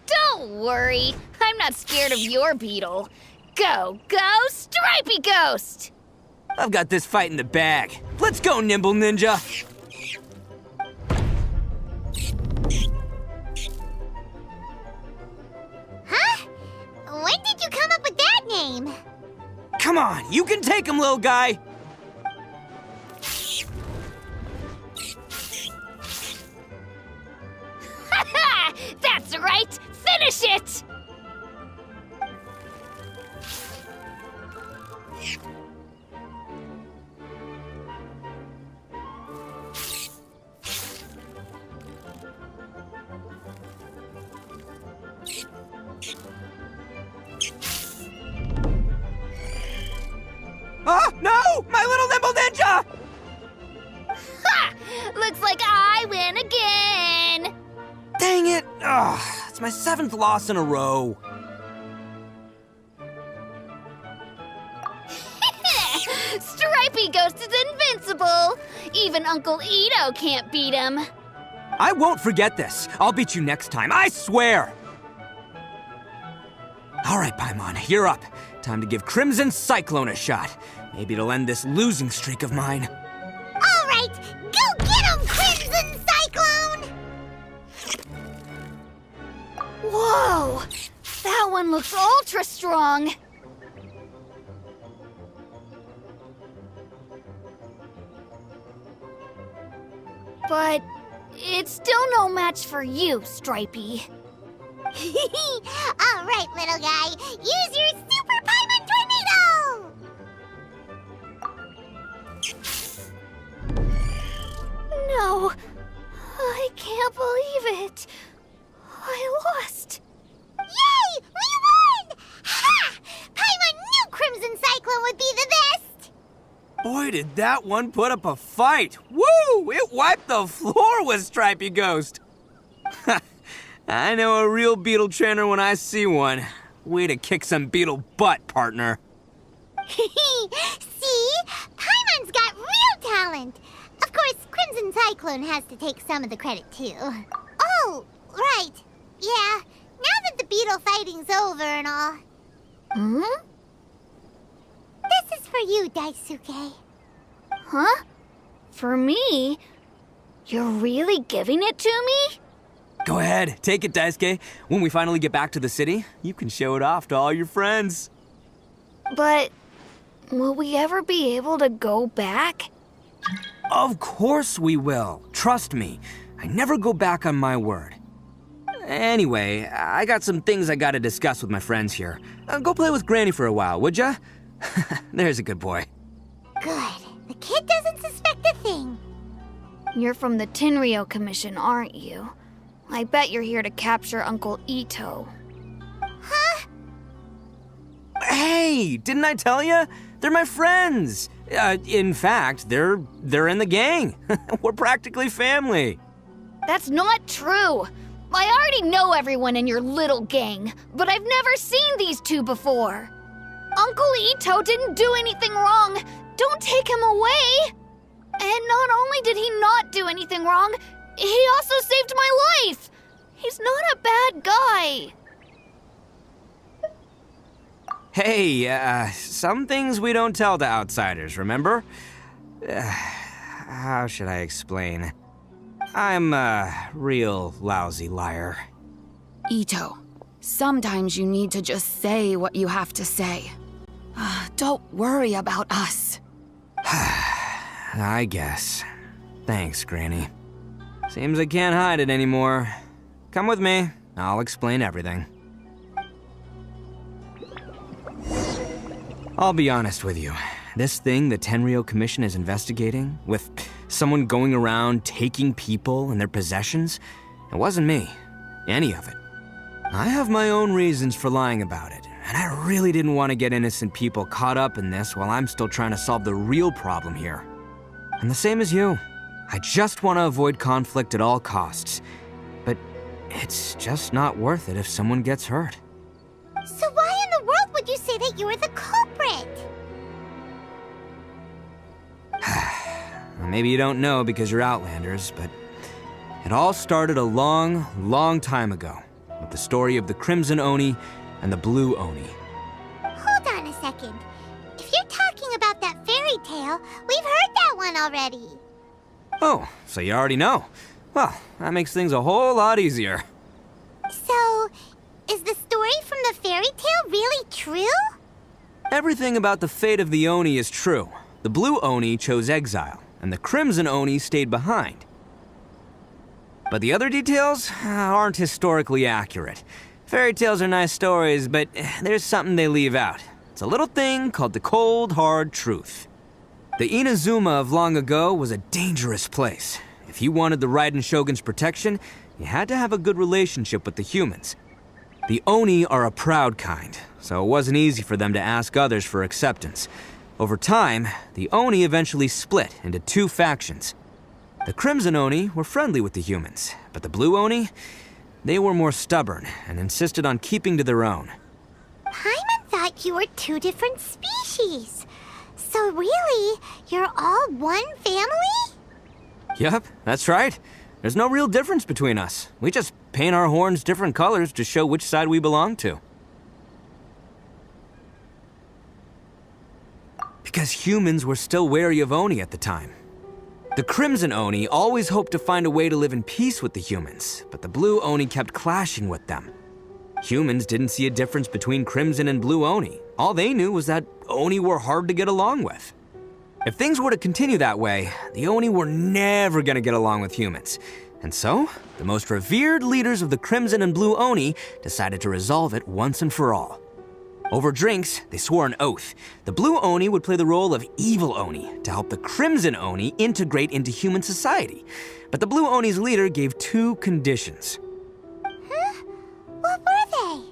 Don't worry, I'm not scared of your beetle. Go, Stripey Ghost! I've got this fight in the bag. Let's go, Nimble Ninja! Huh? When did you come up with that name? Come on, you can take him, little guy! Ha! That's right! Finish it! Oh, no! My little Nimble Ninja! Ha! Looks like I win again! Dang it! Ugh, it's my 7th loss in a row. Stripey Ghost is invincible! Even Uncle Ito can't beat him. I won't forget this. I'll beat you next time, I swear! Alright, Paimon, you're up. Time to give Crimson Cyclone a shot. Maybe it'll end this losing streak of mine. All right, go get him, Crimson Cyclone! Whoa! That one looks ultra strong! But it's still no match for you, Stripey. All right, little guy, use your Super Paimon Tornado! No, I can't believe it. I lost. Yay! We won! Ha! Paimon knew Crimson Cyclone would be the best! Boy, did that one put up a fight. Woo! It wiped the floor with Stripey Ghost. I know a real beetle trainer when I see one. Way to kick some beetle butt, partner. See? Paimon's got real talent. Of course, Crimson Cyclone has to take some of the credit, too. Oh, right. Yeah, now that the beetle fighting's over and all. Hmm? This is for you, Daisuke. Huh? For me? You're really giving it to me? Go ahead, take it, Daisuke. When we finally get back to the city, you can show it off to all your friends. But will we ever be able to go back? Of course we will. Trust me. I never go back on my word. Anyway, I got some things I gotta discuss with my friends here. Go play with Granny for a while, would ya? There's a good boy. Good. The kid doesn't suspect a thing. You're from the Tenryou Commission, aren't you? I bet you're here to capture Uncle Ito. Huh? Hey, didn't I tell ya? They're my friends. In fact, they're in the gang. We're practically family. That's not true. I already know everyone in your little gang, but I've never seen these two before. Uncle Ito didn't do anything wrong. don't take him away! And not only did he not do anything wrong, he also saved my life! He's not a bad guy. Hey, some things we don't tell to outsiders, remember? How should I explain? I'm a real lousy liar. Ito, sometimes you need to just say what you have to say. Don't worry about us. I guess. Thanks, Granny. Seems I can't hide it anymore. Come with me. I'll explain everything. I'll be honest with you. This thing the Tenryou Commission is investigating, with someone going around taking people and their possessions, it wasn't me. Any of it. I have my own reasons for lying about it, and I really didn't want to get innocent people caught up in this while I'm still trying to solve the real problem here. And the same as you. I just want to avoid conflict at all costs. But it's just not worth it if someone gets hurt. So why in the world would you say that you were the culprit? Maybe you don't know because you're Outlanders, but it all started a long, long time ago with the story of the Crimson Oni and the Blue Oni. Hold on a second. If you're talking about that fairy tale, we've heard that one already. Oh, so you already know. Well, that makes things a whole lot easier. So, is the story from the fairy tale really true? Everything about the fate of the Oni is true. The Blue Oni chose exile, and the Crimson Oni stayed behind. But the other details aren't historically accurate. Fairy tales are nice stories, but there's something they leave out. It's a little thing called the cold, hard truth. The Inazuma of long ago was a dangerous place. If you wanted the Raiden Shogun's protection, you had to have a good relationship with the humans. The Oni are a proud kind, so it wasn't easy for them to ask others for acceptance. Over time, the Oni eventually split into two factions. The Crimson Oni were friendly with the humans, but the Blue Oni, they were more stubborn and insisted on keeping to their own. Paimon thought you were two different species. So really, you're all one family? Yup, that's right. There's no real difference between us. We just paint our horns different colors to show which side we belong to. Because humans were still wary of Oni at the time. The Crimson Oni always hoped to find a way to live in peace with the humans, but the Blue Oni kept clashing with them. Humans didn't see a difference between Crimson and Blue Oni. All they knew was that Oni were hard to get along with. If things were to continue that way, the Oni were never gonna get along with humans. And so, the most revered leaders of the Crimson and Blue Oni decided to resolve it once and for all. Over drinks, they swore an oath. The Blue Oni would play the role of evil Oni to help the Crimson Oni integrate into human society. But the Blue Oni's leader gave two conditions. Huh? What were they?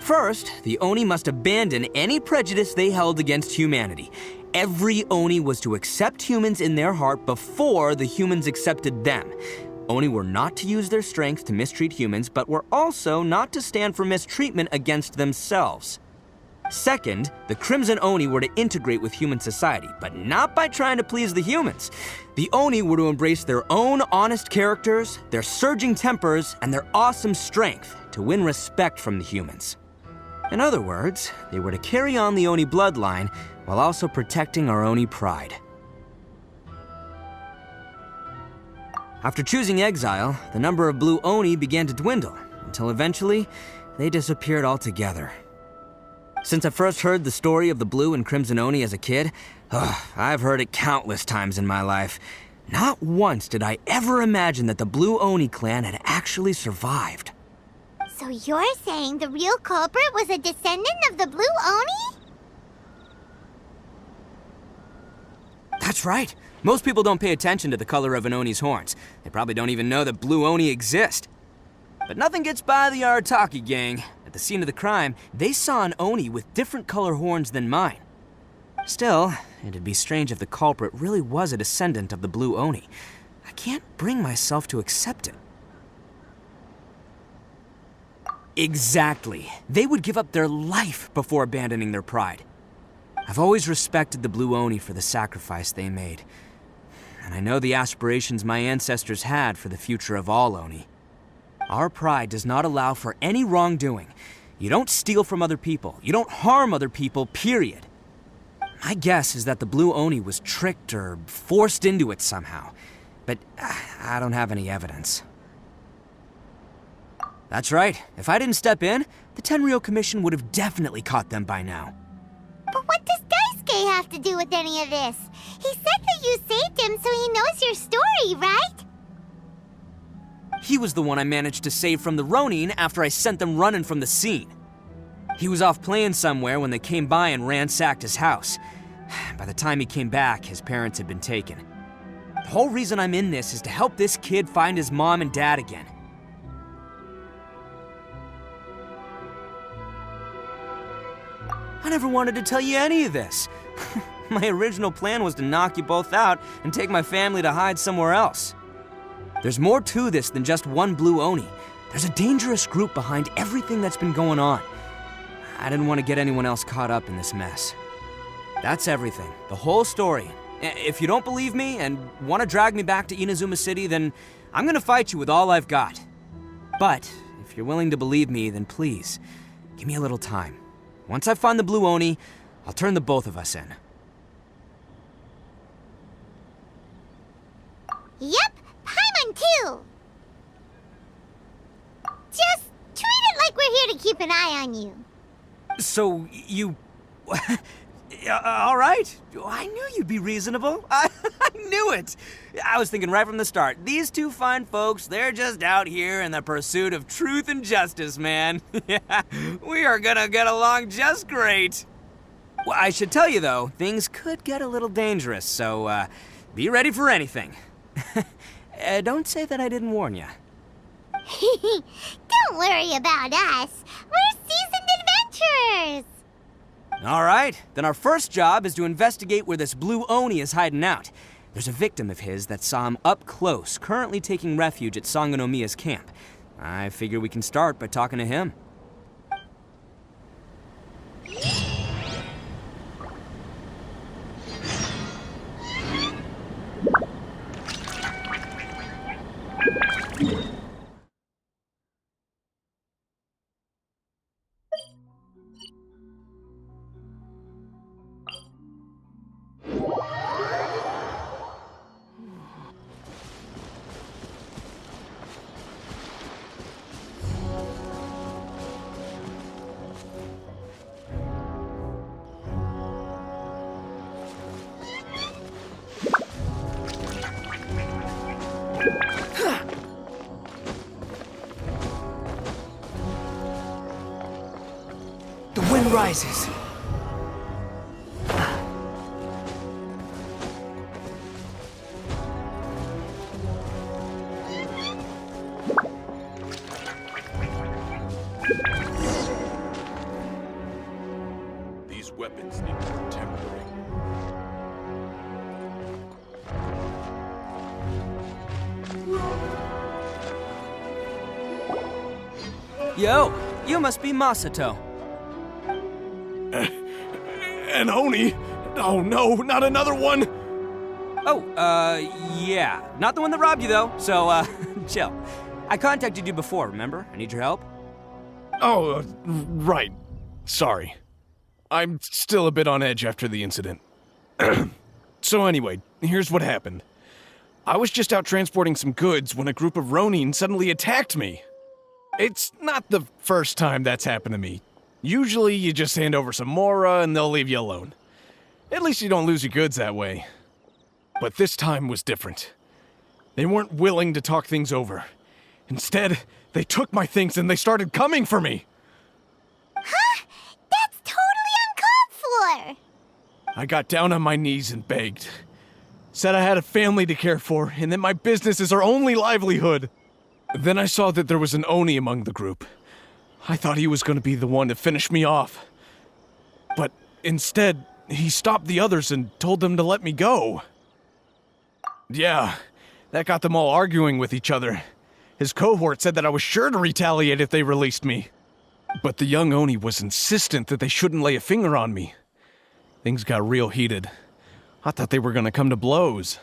First, the Oni must abandon any prejudice they held against humanity. Every Oni was to accept humans in their heart before the humans accepted them. Oni were not to use their strength to mistreat humans, but were also not to stand for mistreatment against themselves. Second, the Crimson Oni were to integrate with human society, but not by trying to please the humans. The Oni were to embrace their own honest characters, their surging tempers, and their awesome strength to win respect from the humans. In other words, they were to carry on the Oni bloodline while also protecting our Oni pride. After choosing exile, the number of Blue Oni began to dwindle, until eventually, they disappeared altogether. Since I first heard the story of the Blue and Crimson Oni as a kid, I've heard it countless times in my life. Not once did I ever imagine that the Blue Oni clan had actually survived. So you're saying the real culprit was a descendant of the Blue Oni? That's right. Most people don't pay attention to the color of an Oni's horns. They probably don't even know that Blue Oni exist. But nothing gets by the Arataki gang. At the scene of the crime, they saw an Oni with different color horns than mine. Still, it'd be strange if the culprit really was a descendant of the Blue Oni. I can't bring myself to accept it. Exactly. They would give up their life before abandoning their pride. I've always respected the Blue Oni for the sacrifice they made. And I know the aspirations my ancestors had for the future of all Oni. Our pride does not allow for any wrongdoing. You don't steal from other people. You don't harm other people, period. My guess is that the Blue Oni was tricked or forced into it somehow. But I don't have any evidence. That's right. If I didn't step in, the Tenryou Commission would have definitely caught them by now. But what does Daisuke have to do with any of this? He said that you saved him so he knows your story, right? He was the one I managed to save from the Ronin after I sent them running from the scene. He was off playing somewhere when they came by and ransacked his house. By the time he came back, his parents had been taken. The whole reason I'm in this is to help this kid find his mom and dad again. I never wanted to tell you any of this. My original plan was to knock you both out and take my family to hide somewhere else. There's more to this than just one Blue Oni. There's a dangerous group behind everything that's been going on. I didn't want to get anyone else caught up in this mess. That's everything, the whole story. If you don't believe me and want to drag me back to Inazuma City, then I'm gonna fight you with all I've got. But if you're willing to believe me, then please, give me a little time. Once I find the Blue Oni, I'll turn the both of us in. Yep, Paimon too! Just treat it like we're here to keep an eye on you. So, you... all right. I knew you'd be reasonable. I knew it. I was thinking right from the start, these two fine folks, they're just out here in the pursuit of truth and justice, man. Yeah, we are gonna get along just great. Well, I should tell you, though, things could get a little dangerous, so be ready for anything. Don't say that I didn't warn you. Don't worry about us. We're seasoned adventurers. All right, then our first job is to investigate where this Blue Oni is hiding out. There's a victim of his that saw him up close, currently taking refuge at Sangonomiya's camp. I figure we can start by talking to him. The wind rises. These weapons need more tempering. Yo, you must be Masato. An Oni? Oh no, not another one! Oh, yeah. Not the one that robbed you, though, so, chill. I contacted you before, remember? I need your help. Oh, right. Sorry. I'm still a bit on edge after the incident. So anyway, here's what happened. I was just out transporting some goods when a group of Ronin suddenly attacked me. It's not the first time that's happened to me. Usually you just hand over some Mora and they'll leave you alone. At least you don't lose your goods that way. But this time was different. They weren't willing to talk things over. Instead, they took my things and they started coming for me. Huh? That's totally uncalled for! I got down on my knees and begged. Said I had a family to care for and that my business is our only livelihood. Then I saw that there was an Oni among the group. I thought he was going to be the one to finish me off. But instead, he stopped the others and told them to let me go. Yeah, that got them all arguing with each other. His cohort said that I was sure to retaliate if they released me. But the young Oni was insistent that they shouldn't lay a finger on me. things got real heated. I thought they were gonna come to blows.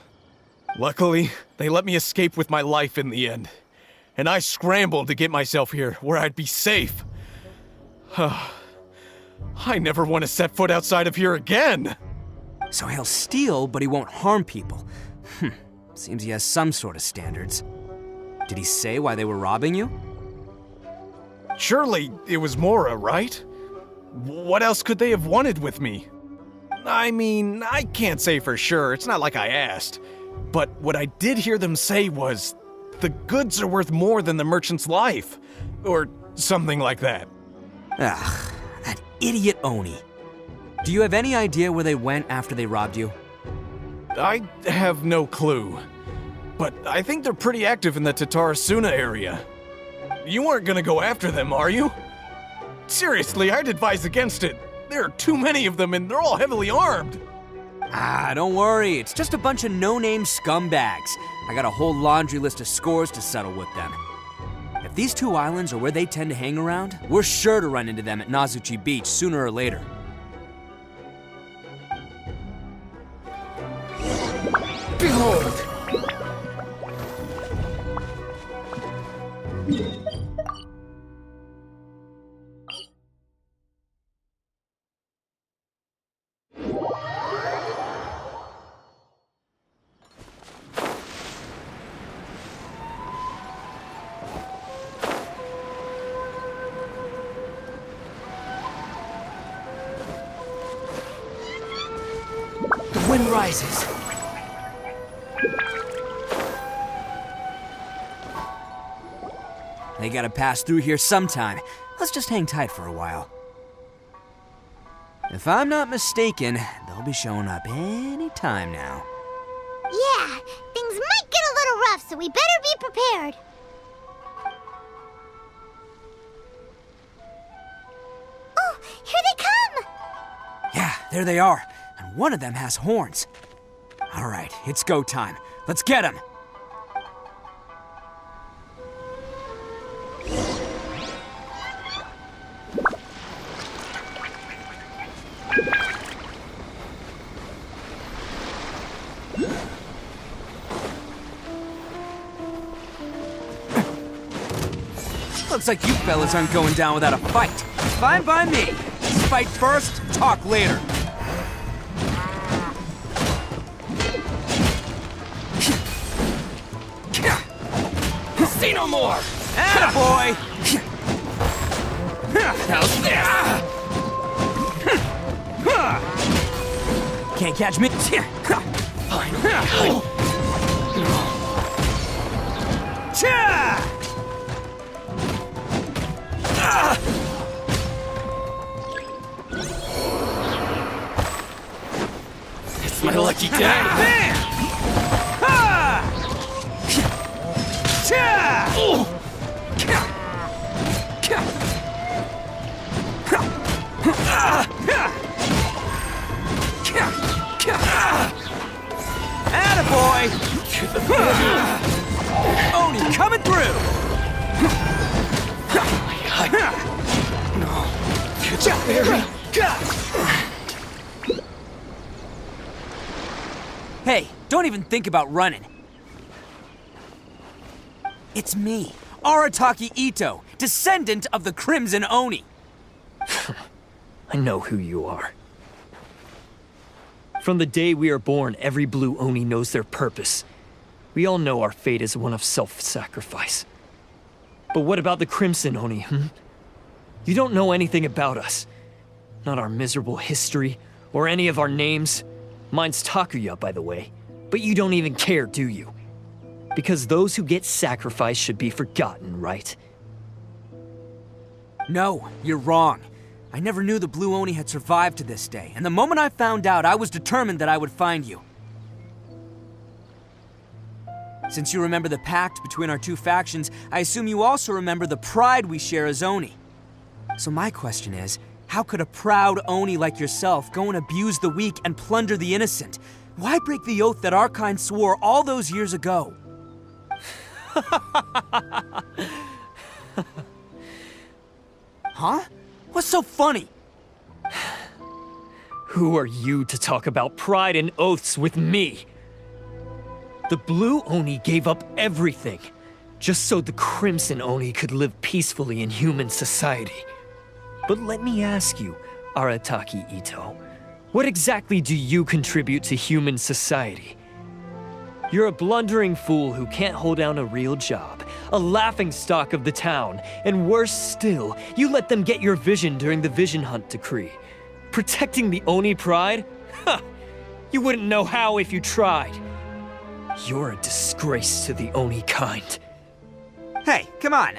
Luckily, they let me escape with my life in the end. And I scrambled to get myself here, where I'd be safe. I never want to set foot outside of here again! So he'll steal, but he won't harm people. Seems he has some sort of standards. Did he say why they were robbing you? Surely it was Mora, right? What else could they have wanted with me? I mean, I can't say for sure, it's not like I asked. But what I did hear them say was, the goods are worth more than the merchant's life. Or something like that. Ugh, that idiot Oni. Do you have any idea where they went after they robbed you? I have no clue. But I think they're pretty active in the Tatarasuna area. You aren't gonna go after them, are you? Seriously, I'd advise against it. There are too many of them and they're all heavily armed. Don't worry. It's just a bunch of no-name scumbags. I got a whole laundry list of scores to settle with them. If these two islands are where they tend to hang around, we're sure to run into them at Nazuchi Beach sooner or later. Behold! The wind rises. They gotta pass through here sometime. Let's just hang tight for a while. If I'm not mistaken, they'll be showing up any time now. Yeah, things might get a little rough, so we better be prepared. Oh, here they come! Yeah, there they are. And one of them has horns. All right, it's go time. Let's get them. Looks like you fellas aren't going down without a fight. Fine by me. Let's fight first, talk later. See no more! Attaboy! How's this? Can't catch me. Finally. It's my lucky day. Attaboy! Oni coming through! Good job, Barry. Hey, don't even think about running. It's me, Arataki Ito, descendant of the Crimson Oni. I know who you are. From the day we are born, every blue Oni knows their purpose. We all know our fate is one of self-sacrifice. But what about the Crimson Oni, You don't know anything about us. Not our miserable history, or any of our names. Mine's Takuya, by the way. But you don't even care, do you? Because those who get sacrificed should be forgotten, right? No, you're wrong. I never knew the Blue Oni had survived to this day, and the moment I found out, I was determined that I would find you. Since you remember the pact between our two factions, I assume you also remember the pride we share as Oni. So my question is, how could a proud Oni like yourself go and abuse the weak and plunder the innocent? Why break the oath that our kind swore all those years ago? Huh? What's so funny? Who are you to talk about pride and oaths with me? The Blue Oni gave up everything, just so the Crimson Oni could live peacefully in human society. But let me ask you, Arataki Ito, what exactly do you contribute to human society? You're a blundering fool who can't hold down a real job, a laughingstock of the town, and worse still, you let them get your vision during the Vision Hunt decree. Protecting the Oni pride? Ha! You wouldn't know how if you tried. You're a disgrace to the Oni kind. Hey, come on.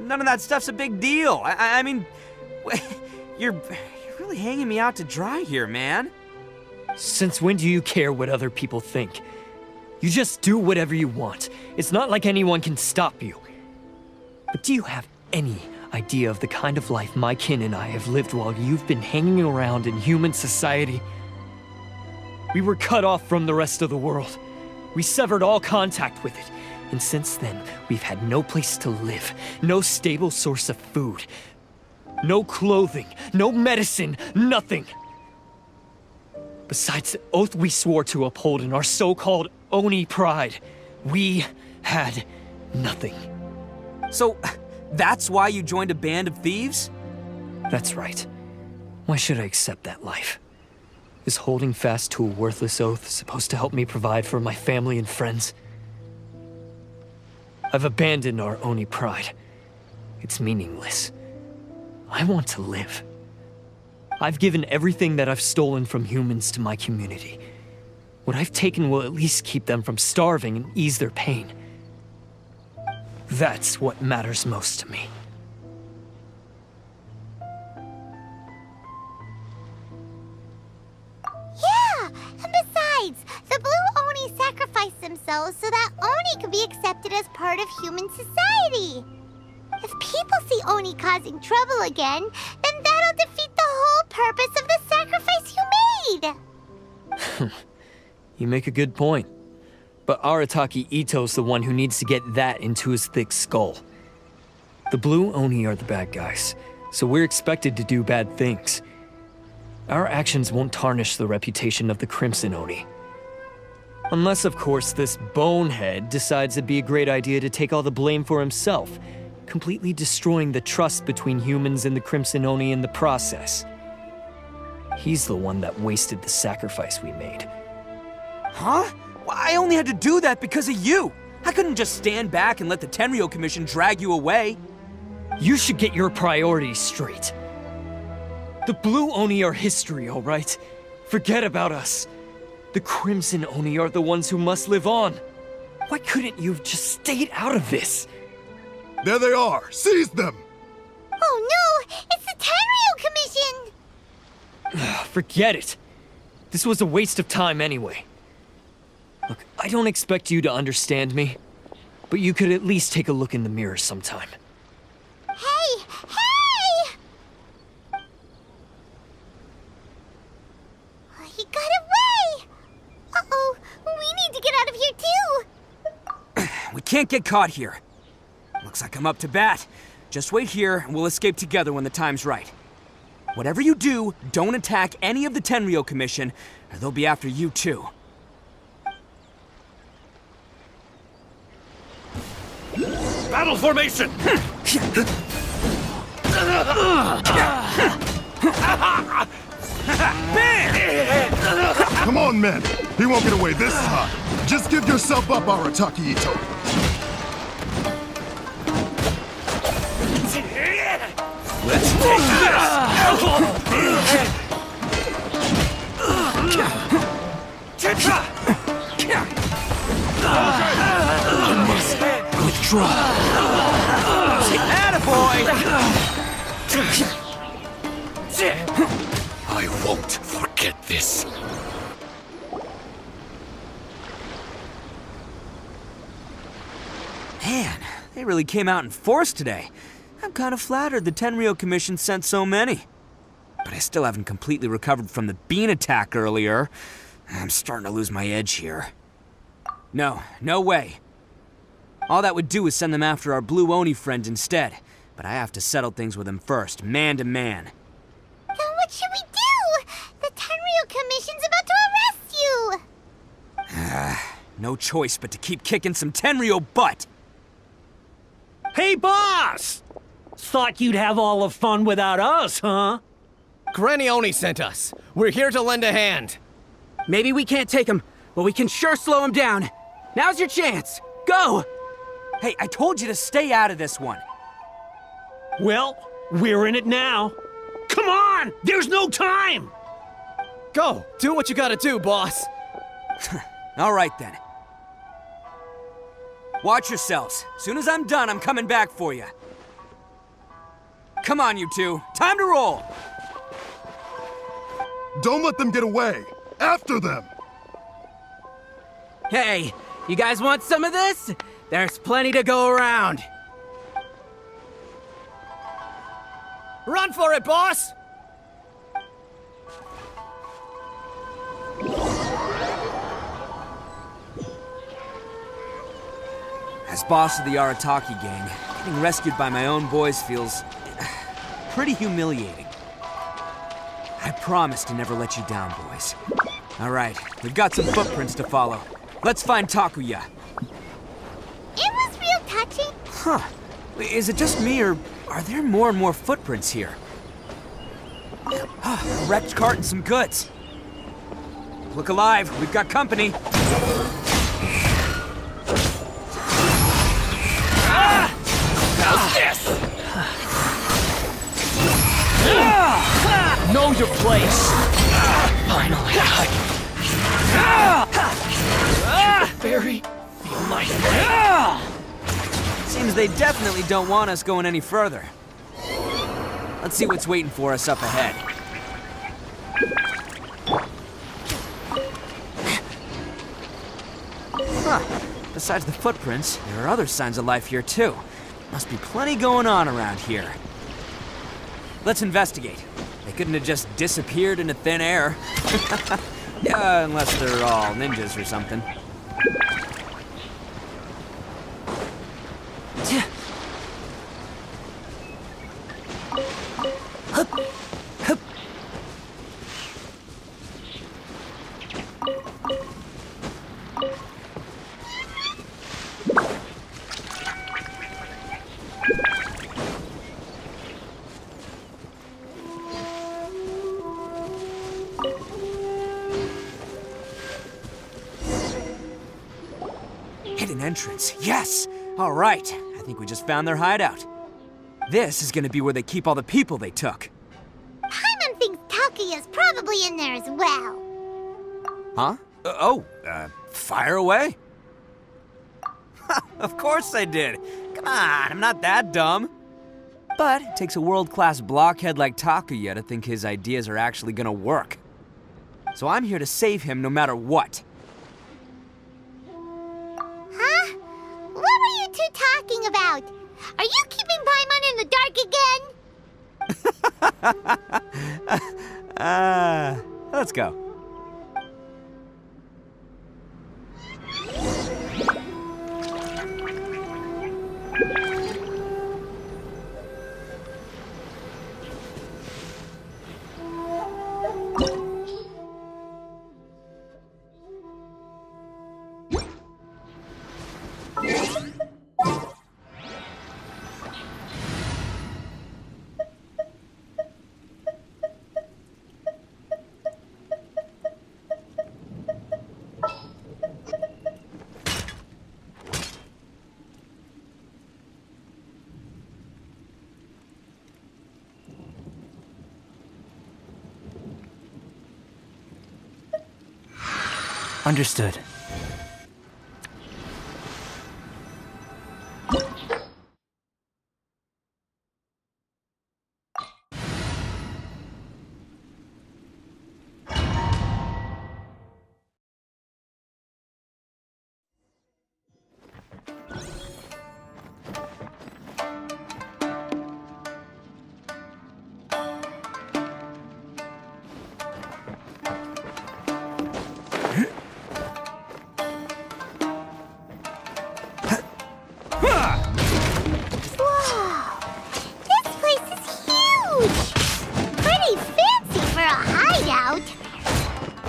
None of that stuff's a big deal. I mean, you're really hanging me out to dry here, man. Since when do you care what other people think? You just do whatever you want. It's not like anyone can stop you. But do you have any idea of the kind of life my kin and I have lived while you've been hanging around in human society? We were cut off from the rest of the world. We severed all contact with it. And since then, we've had no place to live, no stable source of food, no clothing, no medicine, nothing. Besides the oath we swore to uphold in our so-called Oni pride, we had nothing. So, that's why you joined a band of thieves? That's right. Why should I accept that life? Is holding fast to a worthless oath supposed to help me provide for my family and friends? I've abandoned our Oni pride. It's meaningless. I want to live. I've given everything that I've stolen from humans to my community. What I've taken will at least keep them from starving and ease their pain. That's what matters most to me. Yeah, and besides, the Blue Oni sacrificed themselves so that Oni could be accepted as part of human society. If people see Oni causing trouble again, then that'll defeat the whole purpose of the sacrifice you made. You make a good point. But Arataki Ito's the one who needs to get that into his thick skull. The Blue Oni are the bad guys, so we're expected to do bad things. Our actions won't tarnish the reputation of the Crimson Oni. Unless, of course, this bonehead decides it'd be a great idea to take all the blame for himself, completely destroying the trust between humans and the Crimson Oni in the process. He's the one that wasted the sacrifice we made. Huh? Well, I only had to do that because of you. I couldn't just stand back and let the Tenryo Commission drag you away. You should get your priorities straight. The Blue Oni are history, all right? Forget about us. The Crimson Oni are the ones who must live on. Why couldn't you have just stayed out of this? There they are! Seize them! Oh no! It's the Tenryo Commission! Forget it. This was a waste of time anyway. Look, I don't expect you to understand me, but you could at least take a look in the mirror sometime. Hey! Hey! He got away! Uh-oh, we need to get out of here too! We can't get caught here. Looks like I'm up to bat. Just wait here and we'll escape together when the time's right. Whatever you do, don't attack any of the Tenryo Commission, or they'll be after you too. Battle formation! Come on, men! He won't get away this time! Just give yourself up, Arataki Ito! Let's take I must withdraw. Attaboy! I won't forget this. Man, they really came out in force today. I'm kind of flattered the Tenryo Commission sent so many. But I still haven't completely recovered from the bean attack earlier. I'm starting to lose my edge here. No way. All that would do is send them after our Blue Oni friend instead. But I have to settle things with him first, man to man. Then what should we do? The Tenryo No choice but to keep kicking some Tenryo butt. Hey, boss! Thought you'd have all the fun without us, huh? Granny Oni sent us. We're here to lend a hand. Maybe we can't take him, but we can sure slow him down. Now's your chance. Go! Hey, I told you to stay out of this one. Well, we're in it now. Come on! There's no time! Go! Do what you gotta do, boss! All right, then. Watch yourselves. Soon as I'm done, I'm coming back for you. Come on, you two. Time to roll! Don't let them get away! After them! Hey, you guys want some of this? There's plenty to go around. Run for it, boss! As boss of the Arataki gang, getting rescued by my own boys feels pretty humiliating. I promise to never let you down, boys. All right, we've got some footprints to follow. Let's find Takuya. It was real touching. Huh. Is it just me, or are there more and more footprints here? A wrecked cart and some goods. Look alive, we've got company. How's this? Know your place. Finally. Very feel my Seems they definitely don't want us going any further. Let's see what's waiting for us up ahead. Huh. Besides the footprints, there are other signs of life here too. Must be plenty going on around here. Let's investigate. They couldn't have just disappeared into thin air. Yeah, unless they're all ninjas or something. Hidden entrance, yes! All right, I think we just found their hideout. This is gonna be where they keep all the people they took. Paimon thinks Takuya's probably in there as well. Huh? Fire away? Of course I did. Come on, I'm not that dumb. But it takes a world-class blockhead like Takuya to think his ideas are actually gonna work. So I'm here to save him no matter what. Huh? What were you two talking about? Are you keeping Paimon in the dark again? Let's go. Understood.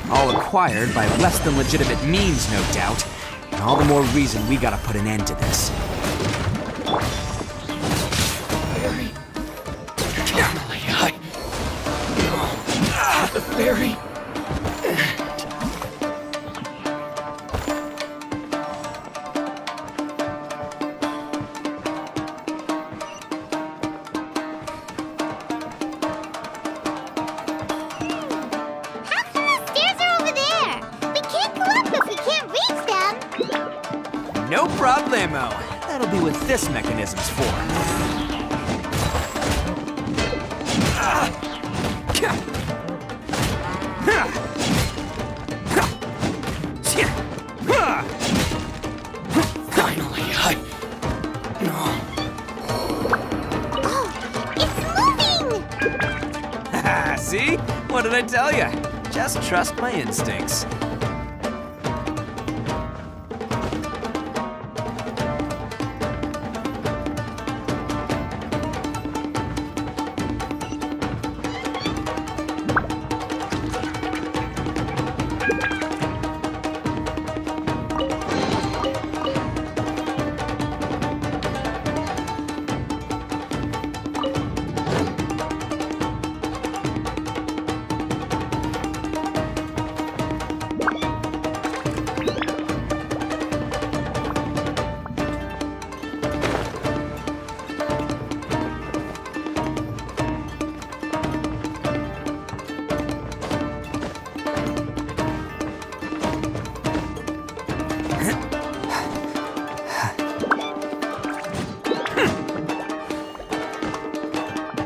All acquired by less than legitimate means, no doubt. And all the more reason we gotta put an end to this. Fairy. Finally, the fairy. How come the stairs are over there? We can't go up if we can't reach them. No problemo. That'll be what this mechanism's for. Finally, See? What did I tell you? Just trust my instincts.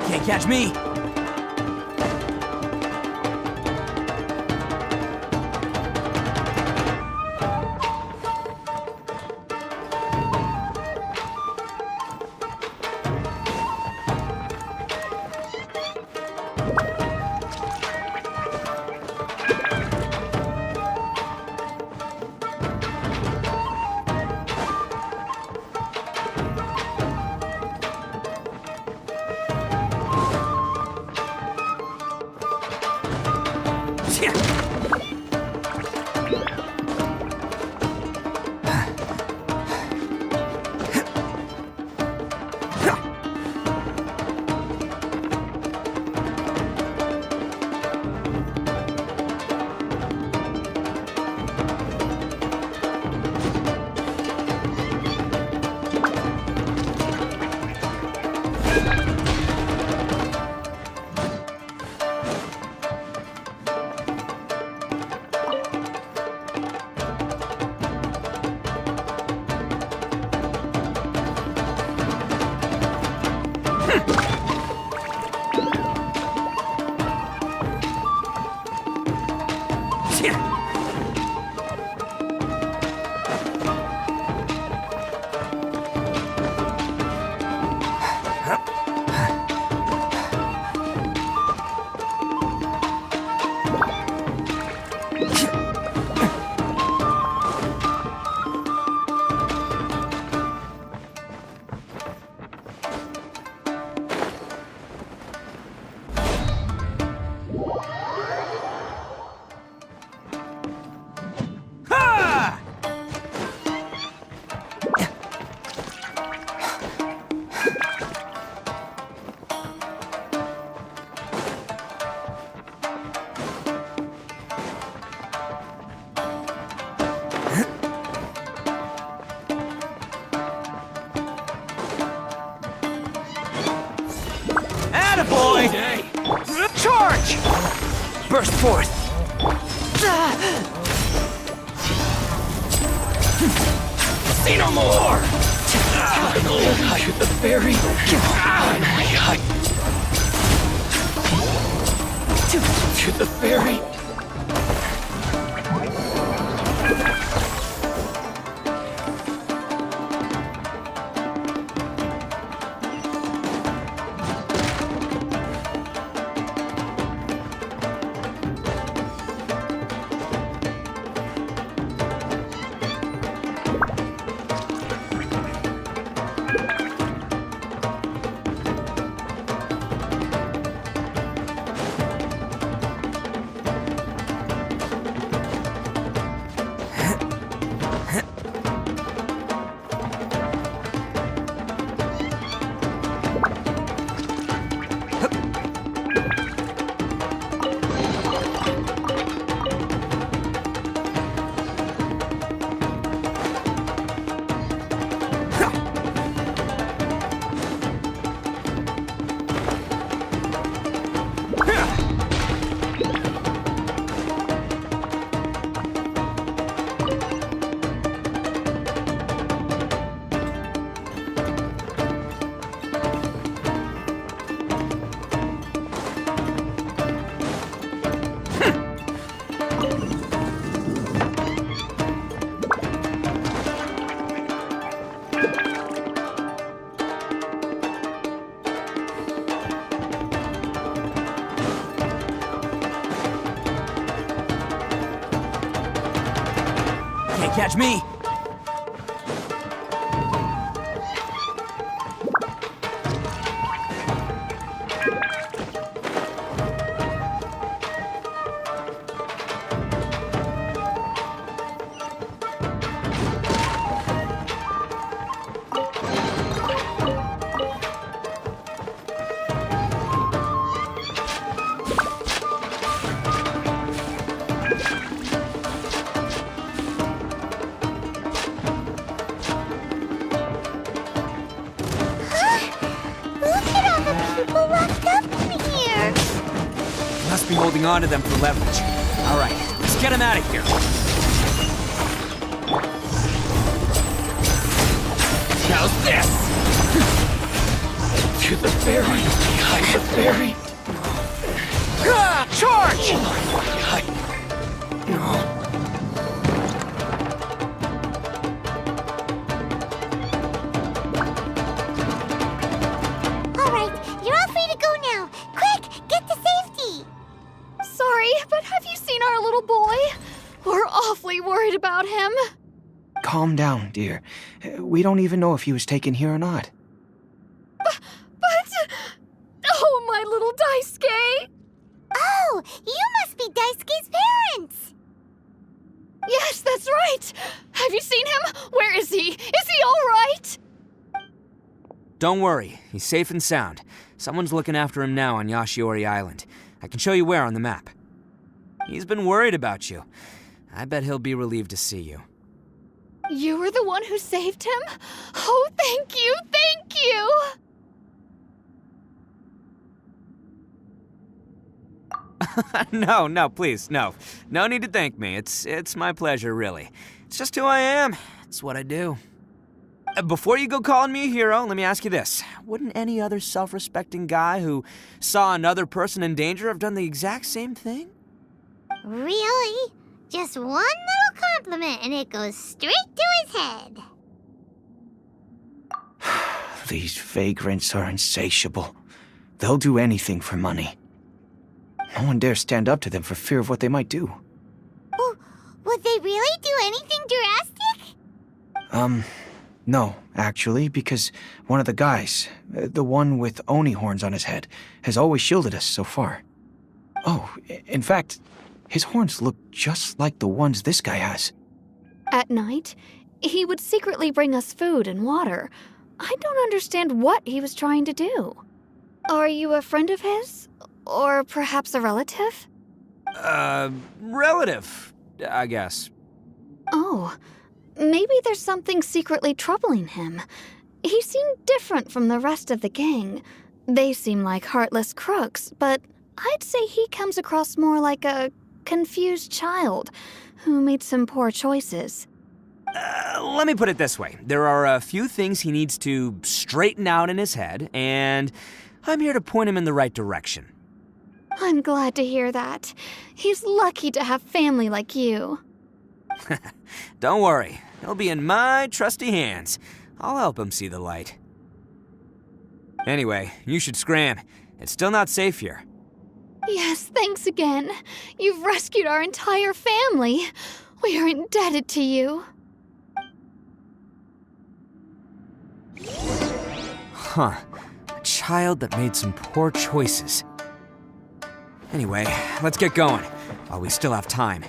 Can't catch me. Attaboy! Charge! Burst forth! See no more! Finally, the fairy. Finally, to the fairy. Can't catch me! Must be holding on to them for leverage. All right, let's get him out of here. How's this? To the ferry. Behind the ferry. Charge! Alright, you're all free to go now. Quick, get to safety! Sorry, but have you seen our little boy? We're awfully worried about him. Calm down, dear. We don't even know if he was taken here or not. But... Oh, my little Daisuke! Oh, you must be Daisuke's parents! Yes, that's right! Have you seen him? Where is he? Is he all right? Don't worry, he's safe and sound. Someone's looking after him now on Yashiori Island. I can show you where on the map. He's been worried about you. I bet he'll be relieved to see you. You were the one who saved him? Oh, thank you, thank you! No, please, no. No need to thank me. It's my pleasure, really. It's just who I am. It's what I do. Before you go calling me a hero, let me ask you this. Wouldn't any other self-respecting guy who saw another person in danger have done the exact same thing? Really? Just one little compliment and it goes straight to his head. These vagrants are insatiable. They'll do anything for money. No one dares stand up to them for fear of what they might do. Would they really do anything drastic? No, actually, because one of the guys, the one with Oni horns on his head, has always shielded us so far. Oh, in fact, his horns look just like the ones this guy has. At night, he would secretly bring us food and water. I don't understand what he was trying to do. Are you a friend of his? Or perhaps a relative? Relative, I guess. Oh, maybe there's something secretly troubling him. He seemed different from the rest of the gang. They seem like heartless crooks, but I'd say he comes across more like a confused child who made some poor choices. Let me put it this way. There are a few things he needs to straighten out in his head, and I'm here to point him in the right direction. I'm glad to hear that. He's lucky to have family like you. Don't worry. He'll be in my trusty hands. I'll help him see the light. Anyway, you should scram. It's still not safe here. Yes, thanks again. You've rescued our entire family. We are indebted to you. Huh. A child that made some poor choices. Anyway, let's get going, while we still have time.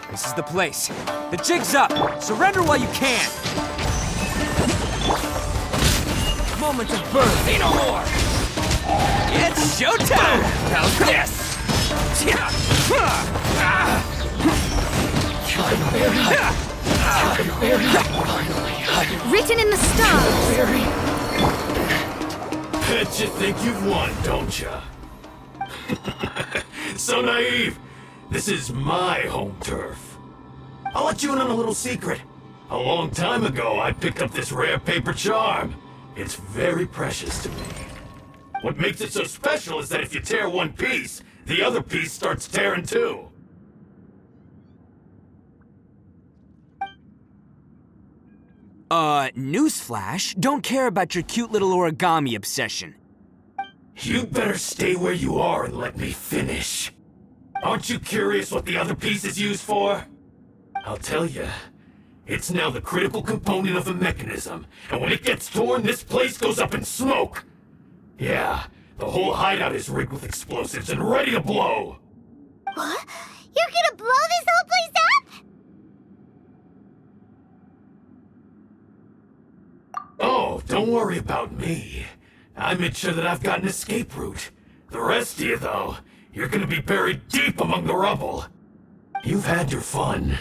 This is the place. The jig's up! Surrender while you can! Moment of birth. Say no more! It's showtime! How's this? Written in the stars. Bet you think you've won, don't ya? So naive. This is my home turf. I'll let you in on a little secret. A long time ago, I picked up this rare paper charm. It's very precious to me. What makes it so special is that if you tear one piece, the other piece starts tearing too. Newsflash, don't care about your cute little origami obsession. You better stay where you are and let me finish. Aren't you curious what the other piece is used for? I'll tell you. It's now the critical component of the mechanism, and when it gets torn, this place goes up in smoke. Yeah, the whole hideout is rigged with explosives and ready to blow. What? You're gonna blow this whole place up? Oh, don't worry about me. I made sure that I've got an escape route. The rest of you, though, you're gonna be buried deep among the rubble. You've had your fun.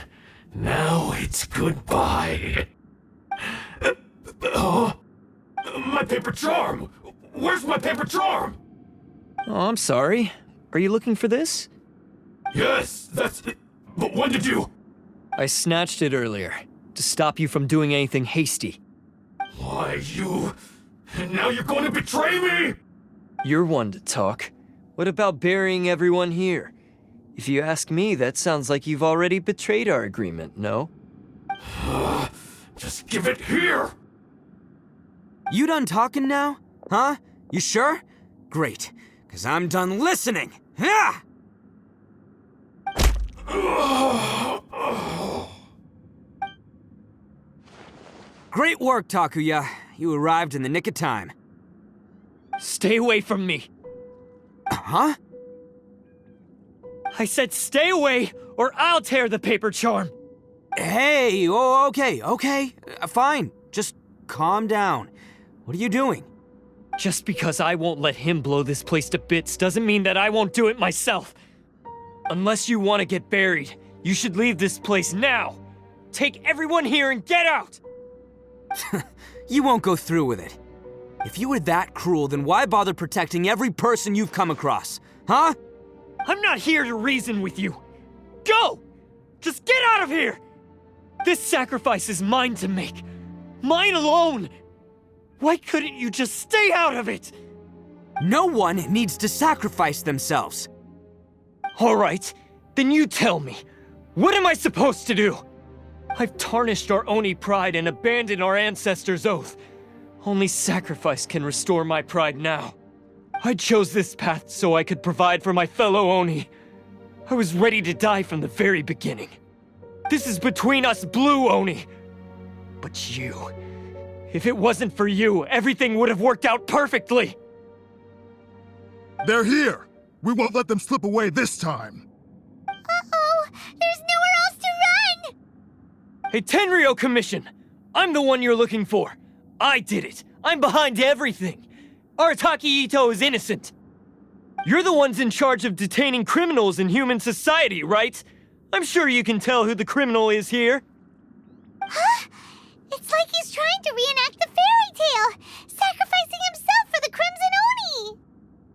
Now it's goodbye. My paper charm! Where's my paper charm? Oh, I'm sorry. Are you looking for this? Yes, that's it. But when did you... I snatched it earlier, to stop you from doing anything hasty. Why, you... And now you're going to betray me? You're one to talk. What about burying everyone here? If you ask me, that sounds like you've already betrayed our agreement, no? Just give it here! You done talking now? Huh? You sure? Great, because I'm done listening. Yeah! Great work, Takuya. You arrived in the nick of time. Stay away from me. Huh? I said stay away, or I'll tear the paper charm. Hey, oh, okay. Fine. Just calm down. What are you doing? Just because I won't let him blow this place to bits doesn't mean that I won't do it myself. Unless you want to get buried, you should leave this place now. Take everyone here and get out! You won't go through with it. If you were that cruel, then why bother protecting every person you've come across? Huh? I'm not here to reason with you. Go! Just get out of here! This sacrifice is mine to make. Mine alone! Why couldn't you just stay out of it? No one needs to sacrifice themselves. All right, then you tell me. What am I supposed to do? I've tarnished our Oni pride and abandoned our ancestors' oath. Only sacrifice can restore my pride now. I chose this path so I could provide for my fellow Oni. I was ready to die from the very beginning. This is between us Blue Oni. But you... If it wasn't for you, everything would have worked out perfectly! They're here! We won't let them slip away this time! Uh-oh! There's nowhere else to run! Hey, Tenryo Commission! I'm the one you're looking for. I did it. I'm behind everything. Arataki Ito is innocent. You're the ones in charge of detaining criminals in human society, right? I'm sure you can tell who the criminal is here. Huh? It's like he's trying to reenact the fairy tale, sacrificing himself for the Crimson Oni!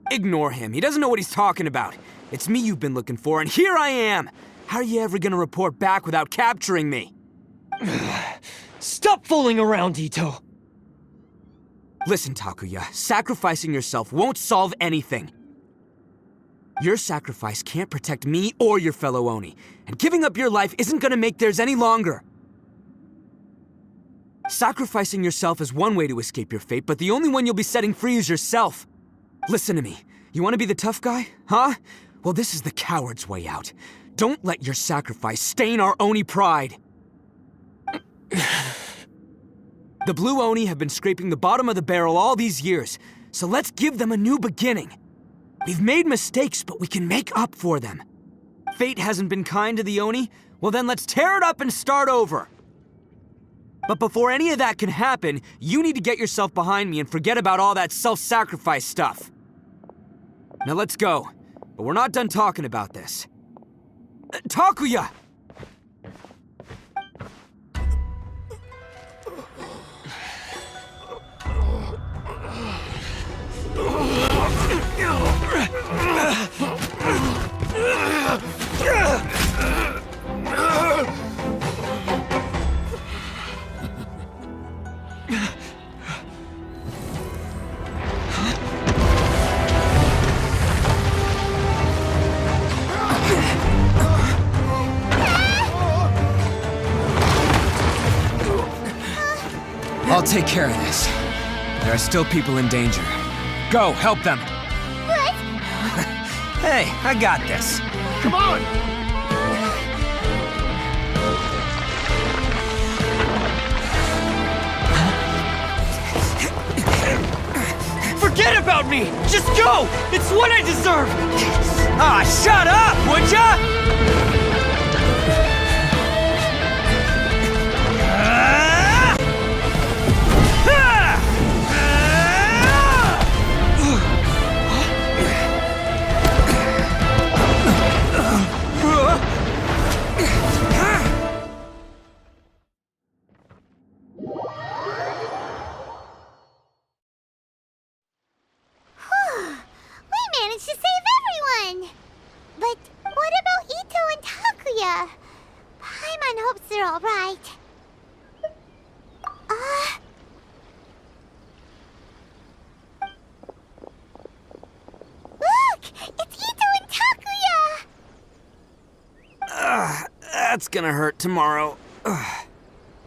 Ignore him. He doesn't know what he's talking about. It's me you've been looking for, and here I am! How are you ever gonna report back without capturing me? Stop fooling around, Ito! Listen, Takuya, sacrificing yourself won't solve anything. Your sacrifice can't protect me or your fellow Oni, and giving up your life isn't gonna make theirs any longer. Sacrificing yourself is one way to escape your fate, but the only one you'll be setting free is yourself. Listen to me. You want to be the tough guy? Huh? Well, this is the coward's way out. Don't let your sacrifice stain our Oni pride. The Blue Oni have been scraping the bottom of the barrel all these years, so let's give them a new beginning. We've made mistakes, but we can make up for them. Fate hasn't been kind to the Oni? Well then let's tear it up and start over. But before any of that can happen, you need to get yourself behind me and forget about all that self-sacrifice stuff. Now let's go, but we're not done talking about this. Takuya! I'll take care of this. There are still people in danger. Go, help them. What? Hey, I got this. Come on! Forget about me! Just go! It's what I deserve! Ah, shut up, would ya? We managed to save everyone! But what about Ito and Takuya? Paimon hopes they're alright. Look! It's Ito and Takuya! That's gonna hurt tomorrow.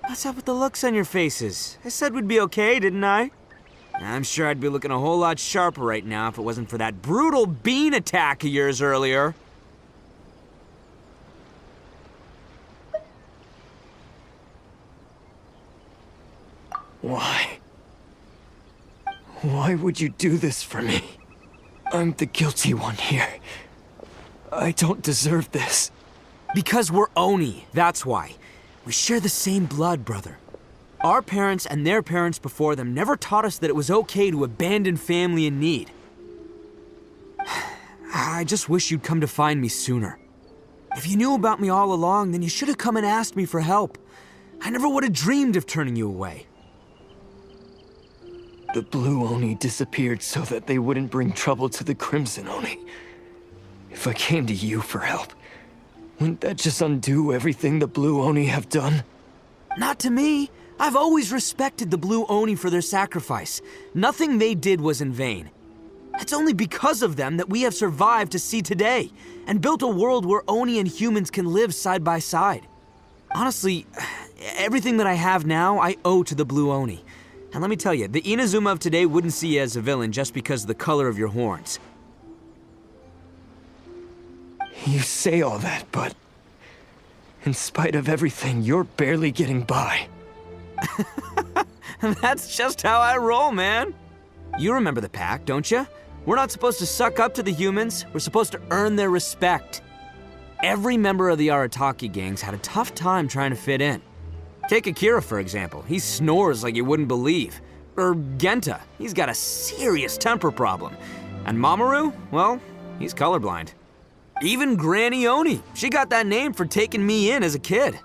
What's up with the looks on your faces? I said we'd be okay, didn't I? I'm sure I'd be looking a whole lot sharper right now if it wasn't for that brutal bean attack of yours earlier. Why? Why would you do this for me? I'm the guilty one here. I don't deserve this. Because we're Oni, that's why. We share the same blood, brother. Our parents and their parents before them never taught us that it was okay to abandon family in need. I just wish you'd come to find me sooner. If you knew about me all along, then you should have come and asked me for help. I never would have dreamed of turning you away. The Blue Oni disappeared so that they wouldn't bring trouble to the Crimson Oni. If I came to you for help, wouldn't that just undo everything the Blue Oni have done? Not to me. I've always respected the Blue Oni for their sacrifice. Nothing they did was in vain. It's only because of them that we have survived to see today, and built a world where Oni and humans can live side by side. Honestly, everything that I have now, I owe to the Blue Oni. And let me tell you, the Inazuma of today wouldn't see you as a villain just because of the color of your horns. You say all that, but in spite of everything, you're barely getting by. That's just how I roll, man. You remember the pact, don't you? We're not supposed to suck up to the humans. We're supposed to earn their respect. Every member of the Arataki gangs had a tough time trying to fit in. Take Akira, for example. He snores like you wouldn't believe. Or Genta. He's got a serious temper problem. And Mamoru? Well, he's colorblind. Even Granny Oni. She got that name for taking me in as a kid.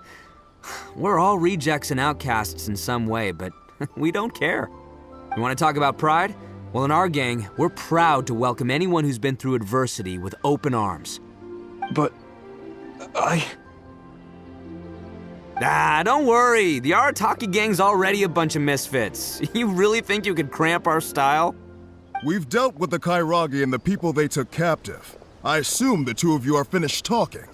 We're all rejects and outcasts in some way, but we don't care. You want to talk about pride? Well, in our gang, we're proud to welcome anyone who's been through adversity with open arms. But don't worry. The Arataki gang's already a bunch of misfits. You really think you could cramp our style? We've dealt with the Kairagi and the people they took captive. I assume the two of you are finished talking.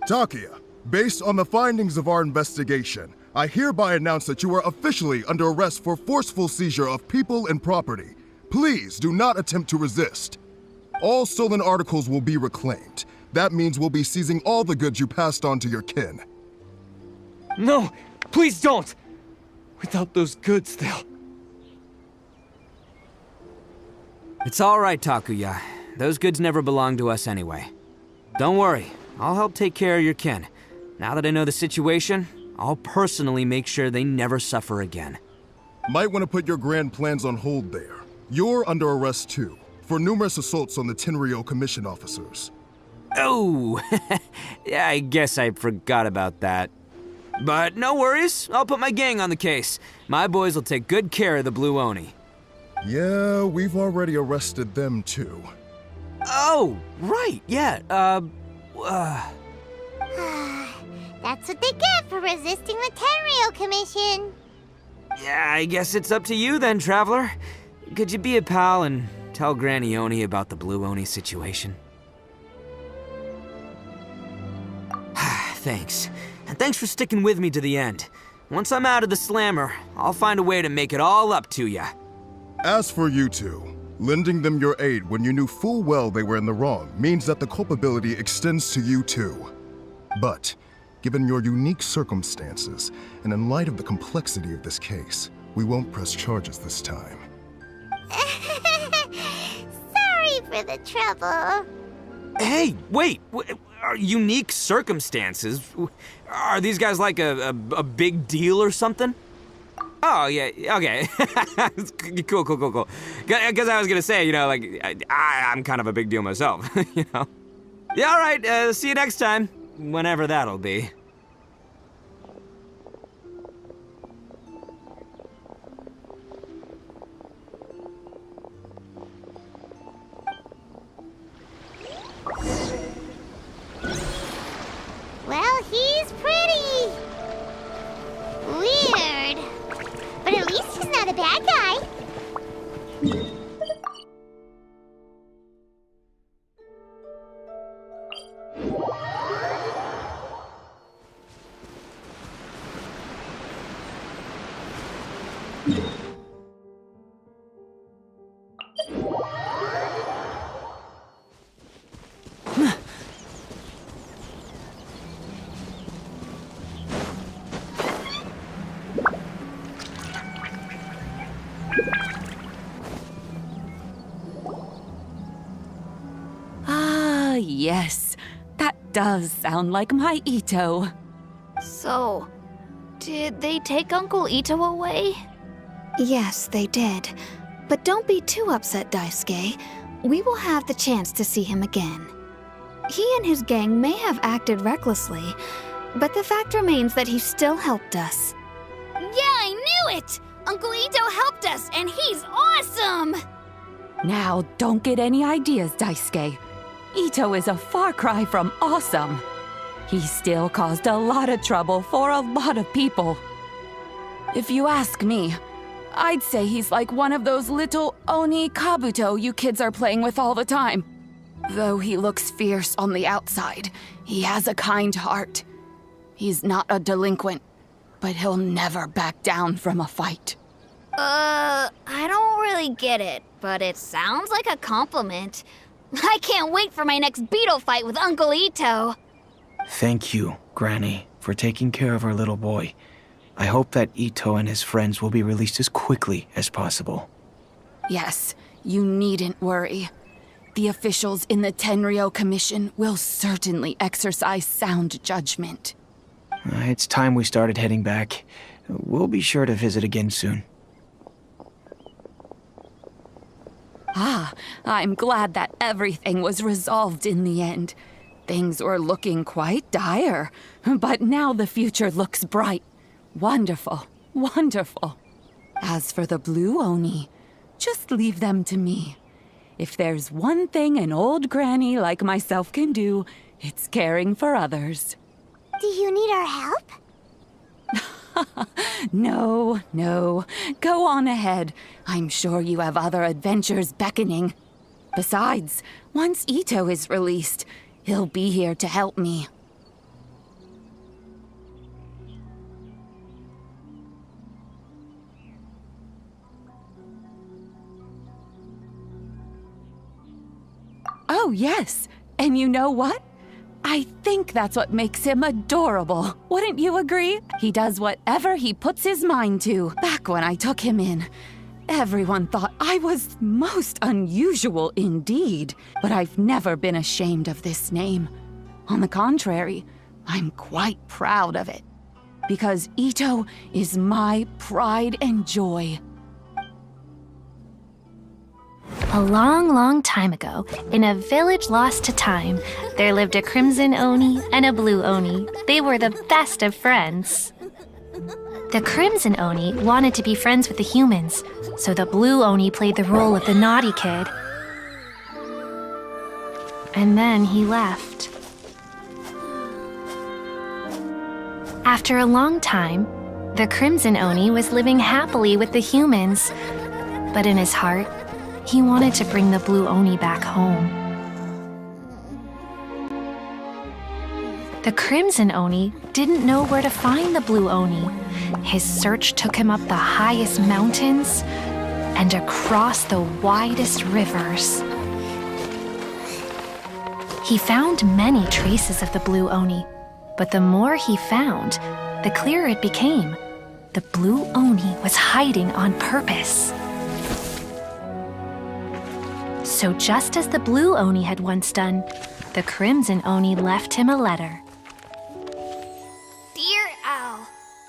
Takuya, based on the findings of our investigation, I hereby announce that you are officially under arrest for forceful seizure of people and property. Please do not attempt to resist. All stolen articles will be reclaimed. That means we'll be seizing all the goods you passed on to your kin. No, please don't! Without those goods, they'll... It's all right, Takuya. Those goods never belonged to us anyway. Don't worry, I'll help take care of your kin. Now that I know the situation, I'll personally make sure they never suffer again. Might want to put your grand plans on hold there. You're under arrest too, for numerous assaults on the Tenryou Commission officers. Oh, yeah, I guess I forgot about that. But no worries, I'll put my gang on the case. My boys will take good care of the Blue Oni. Yeah, we've already arrested them too. Oh, right, yeah, That's what they get for resisting the Tenryou Commission. Yeah, I guess it's up to you then, Traveler. Could you be a pal and tell Granny Oni about the Blue Oni situation? thanks. And thanks for sticking with me to the end. Once I'm out of the slammer, I'll find a way to make it all up to ya. As for you two, lending them your aid when you knew full well they were in the wrong means that the culpability extends to you too. But, given your unique circumstances, and in light of the complexity of this case, we won't press charges this time. Sorry for the trouble. Hey, wait! Unique circumstances? Are these guys like a big deal or something? Oh, yeah, okay. Cool. Because I was gonna say, you know, like, I'm kind of a big deal myself, you know? Yeah, all right, see you next time. Whenever that'll be. Well, he's pretty. Weird. But at least he's not a bad guy. Yes, that does sound like my Ito. So, did they take Uncle Ito away? Yes, they did. But don't be too upset, Daisuke. We will have the chance to see him again. He and his gang may have acted recklessly, but the fact remains that he still helped us. Yeah, I knew it! Uncle Ito helped us, and he's awesome! Now, don't get any ideas, Daisuke. Ito is a far cry from awesome. He still caused a lot of trouble for a lot of people. If you ask me, I'd say he's like one of those little Oni Kabuto you kids are playing with all the time. Though he looks fierce on the outside, he has a kind heart. He's not a delinquent, but he'll never back down from a fight. I don't really get it, but it sounds like a compliment. I can't wait for my next beetle fight with Uncle Ito. Thank you, Granny, for taking care of our little boy. I hope that Ito and his friends will be released as quickly as possible. Yes, you needn't worry. The officials in the Tenryou Commission will certainly exercise sound judgment. It's time we started heading back. We'll be sure to visit again soon. Ah, I'm glad that everything was resolved in the end. Things were looking quite dire, but now the future looks bright. Wonderful, wonderful. As for the Blue Oni, just leave them to me. If there's one thing an old granny like myself can do, it's caring for others. Do you need our help? No. Go on ahead. I'm sure you have other adventures beckoning. Besides, once Ito is released, he'll be here to help me. Oh, yes. And you know what? I think that's what makes him adorable. Wouldn't you agree? He does whatever he puts his mind to. Back when I took him in, everyone thought I was most unusual indeed. But I've never been ashamed of this name. On the contrary, I'm quite proud of it. Because Ito is my pride and joy. A long, long time ago, in a village lost to time, there lived a Crimson Oni and a Blue Oni. They were the best of friends. The Crimson Oni wanted to be friends with the humans, so the Blue Oni played the role of the naughty kid. And then he left. After a long time, the Crimson Oni was living happily with the humans, but in his heart, he wanted to bring the Blue Oni back home. The Crimson Oni didn't know where to find the Blue Oni. His search took him up the highest mountains and across the widest rivers. He found many traces of the Blue Oni, but the more he found, the clearer it became. The Blue Oni was hiding on purpose. So just as the Blue Oni had once done, the Crimson Oni left him a letter. Dear Owl,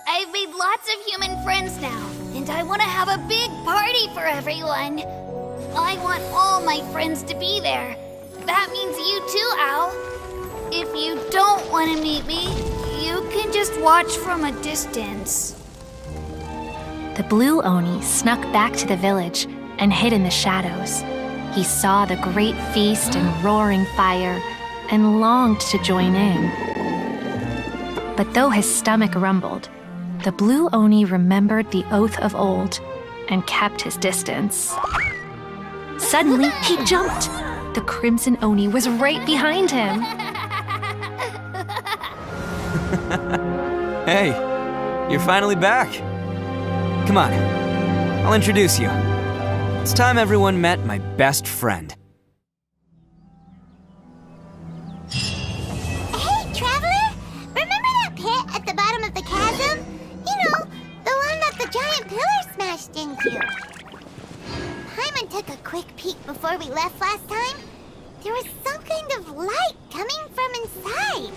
I've made lots of human friends now, and I want to have a big party for everyone. I want all my friends to be there. That means you too, Owl. If you don't want to meet me, you can just watch from a distance. The Blue Oni snuck back to the village and hid in the shadows. He saw the great feast and roaring fire and longed to join in. But though his stomach rumbled, the Blue Oni remembered the oath of old and kept his distance. Suddenly, he jumped. The Crimson Oni was right behind him. Hey, you're finally back. Come on, I'll introduce you. It's time everyone met my best friend. Hey, Traveler! Remember that pit at the bottom of the chasm? You know, the one that the giant pillar smashed into. Paimon took a quick peek before we left last time. There was some kind of light coming from inside.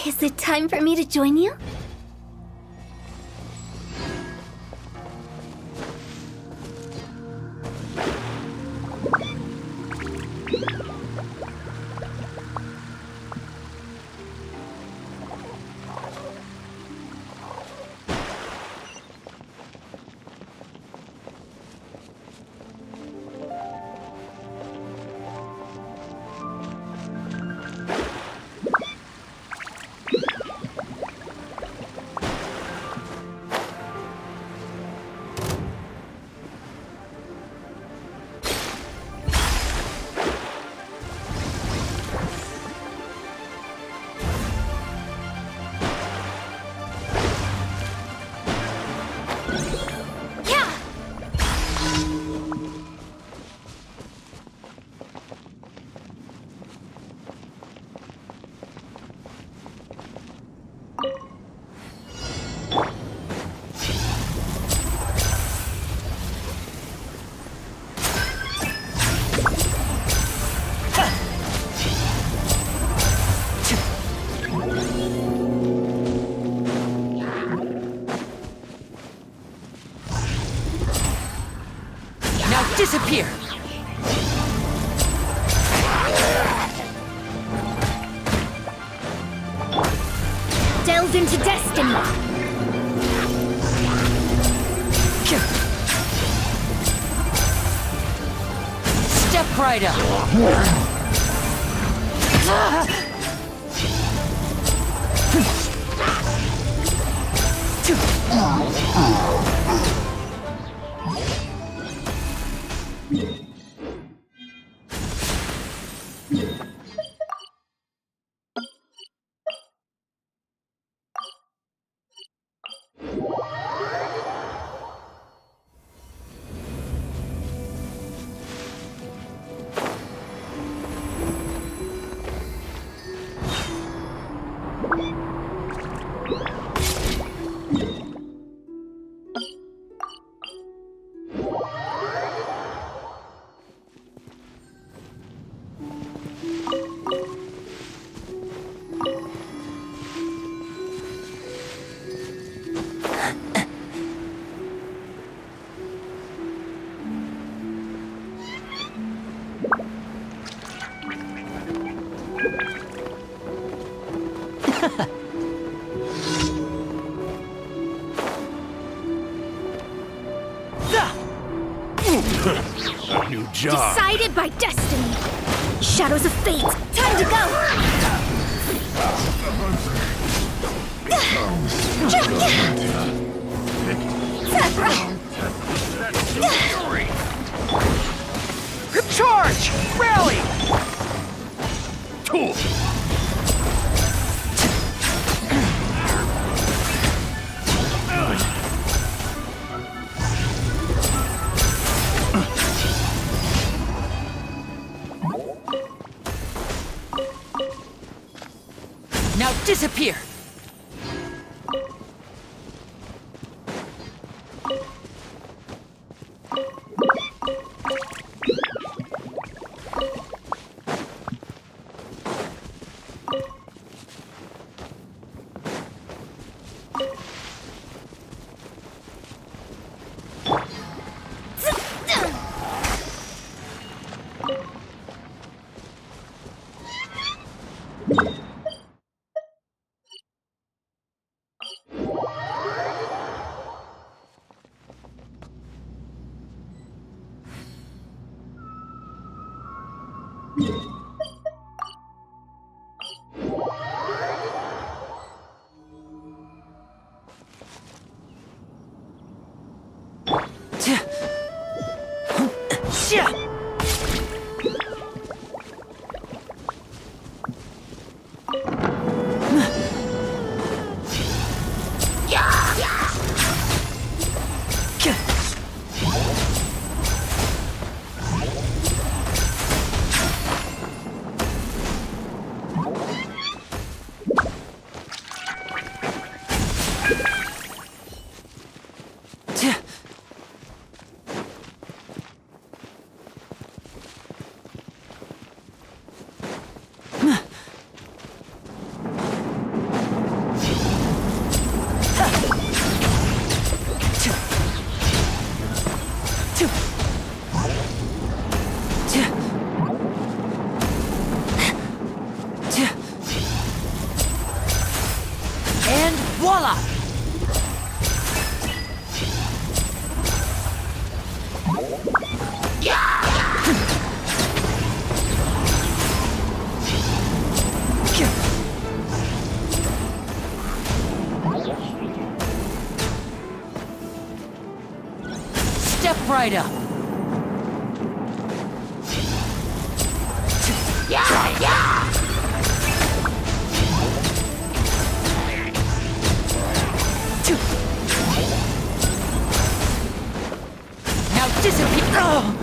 Is it time for me to join you? Disappear! Delve into destiny! Step right up! A new job. Decided by destiny! Shadows of fate, time to go! Charge! Rally! Tool! Now disappear! Voila! Step right up. Now disappear. Oh!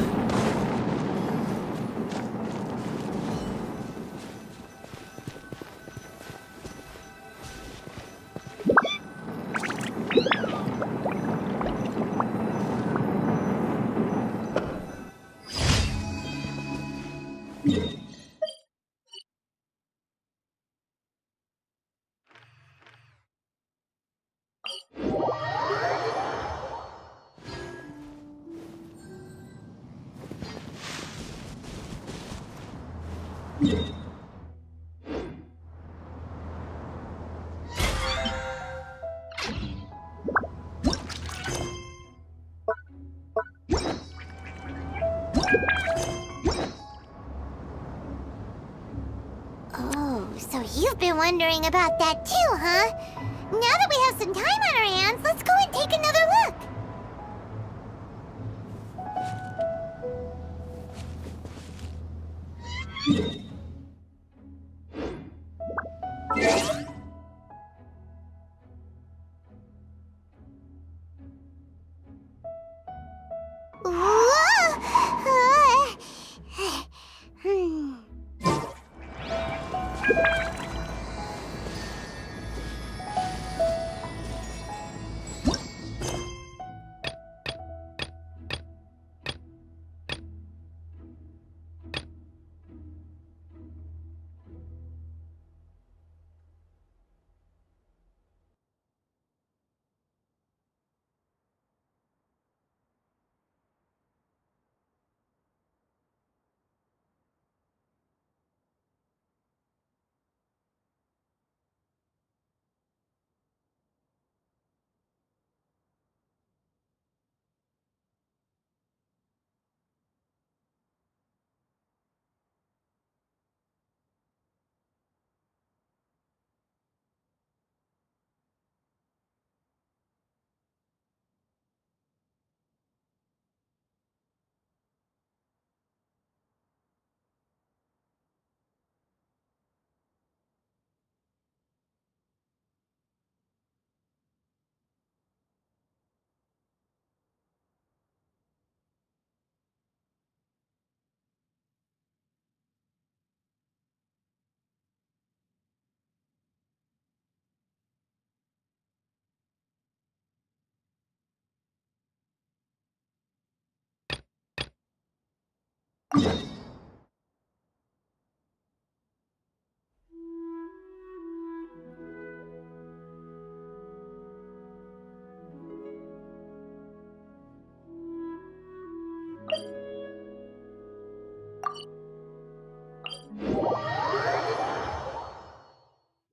Oh, so you've been wondering about that too, huh? Now that we have some time on our hands, let's go and take another look.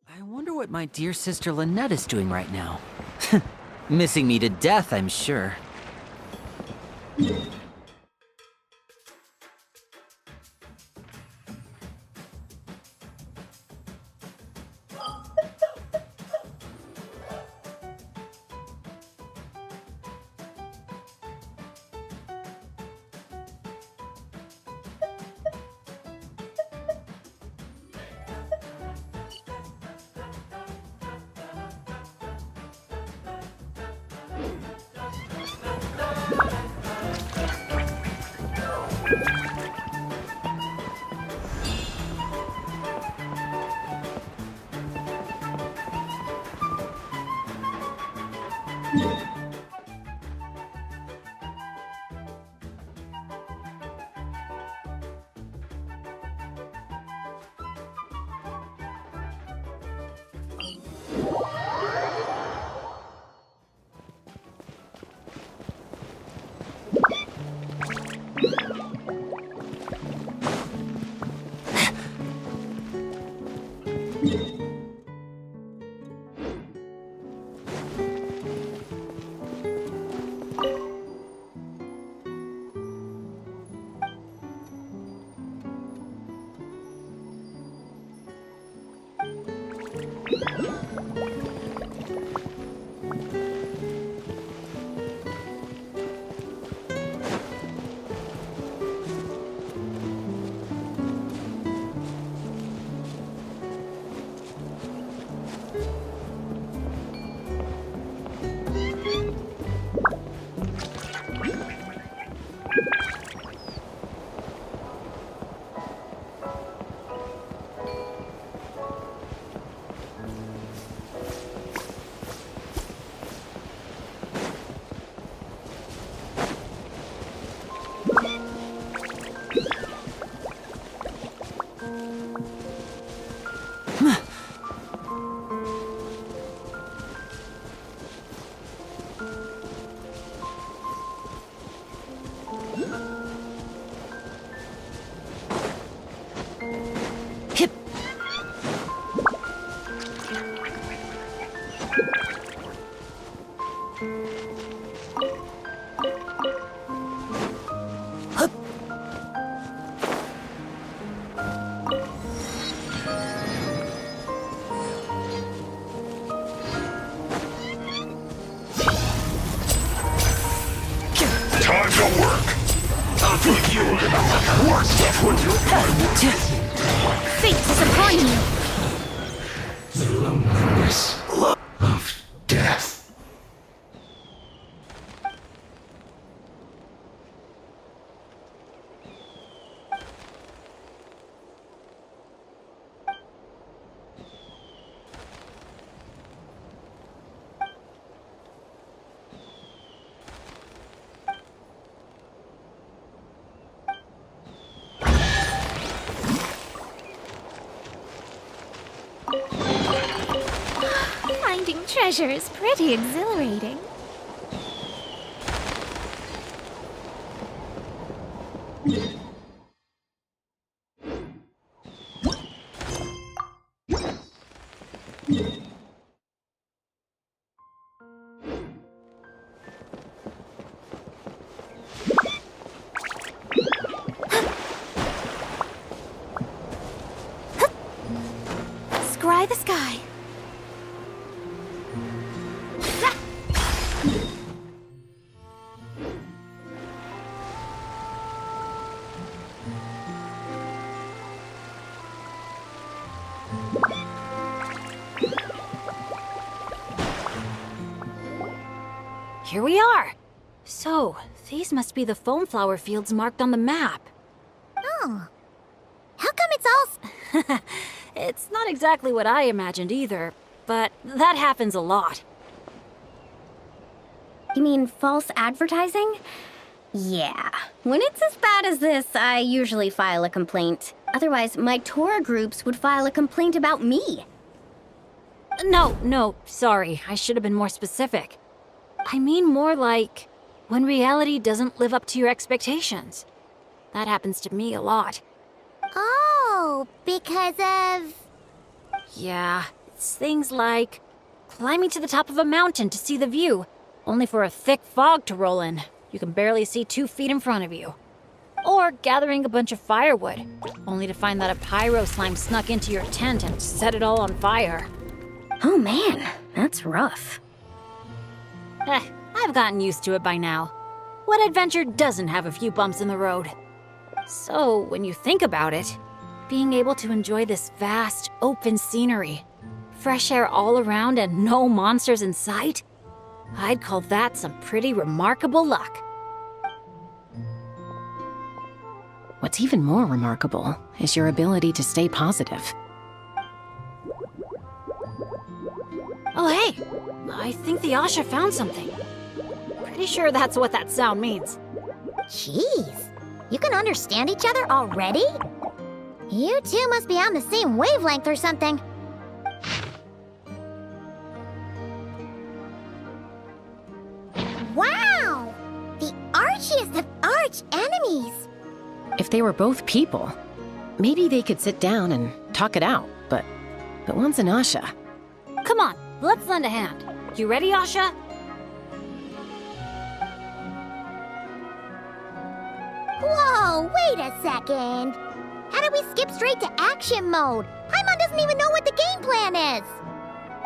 I wonder what my dear sister Lynette is doing right now. Missing me to death, I'm sure. Time to work. I'll put you in the work stuff with your Fate is upon you. The loneliness of death. Finding treasure is pretty exhilarating. Scry the sky. Here we are. So, these must be the foam flower fields marked on the map. Oh. How come it's all... It's not exactly what I imagined either, but that happens a lot. You mean false advertising? Yeah. When it's as bad as this, I usually file a complaint. Otherwise, my tour groups would file a complaint about me. No, sorry. I should have been more specific. I mean more like when reality doesn't live up to your expectations. That happens to me a lot. Oh, because of... Yeah, it's things like climbing to the top of a mountain to see the view, only for a thick fog to roll in. You can barely see 2 feet in front of you. Or gathering a bunch of firewood, only to find that a pyro slime snuck into your tent and set it all on fire. Oh man, that's rough. I've gotten used to it by now. What adventure doesn't have a few bumps in the road? So, when you think about it, being able to enjoy this vast, open scenery, fresh air all around and no monsters in sight, I'd call that some pretty remarkable luck. What's even more remarkable is your ability to stay positive. Oh hey, I think the Asha found something. Pretty sure that's what that sound means. Jeez, you can understand each other already? You two must be on the same wavelength or something. Wow! The archiest of arch enemies! If they were both people, maybe they could sit down and talk it out, but one's an Asha. Come on, let's lend a hand. You ready, Asha? Whoa, wait a second! How did we skip straight to action mode? Paimon doesn't even know what the game plan is!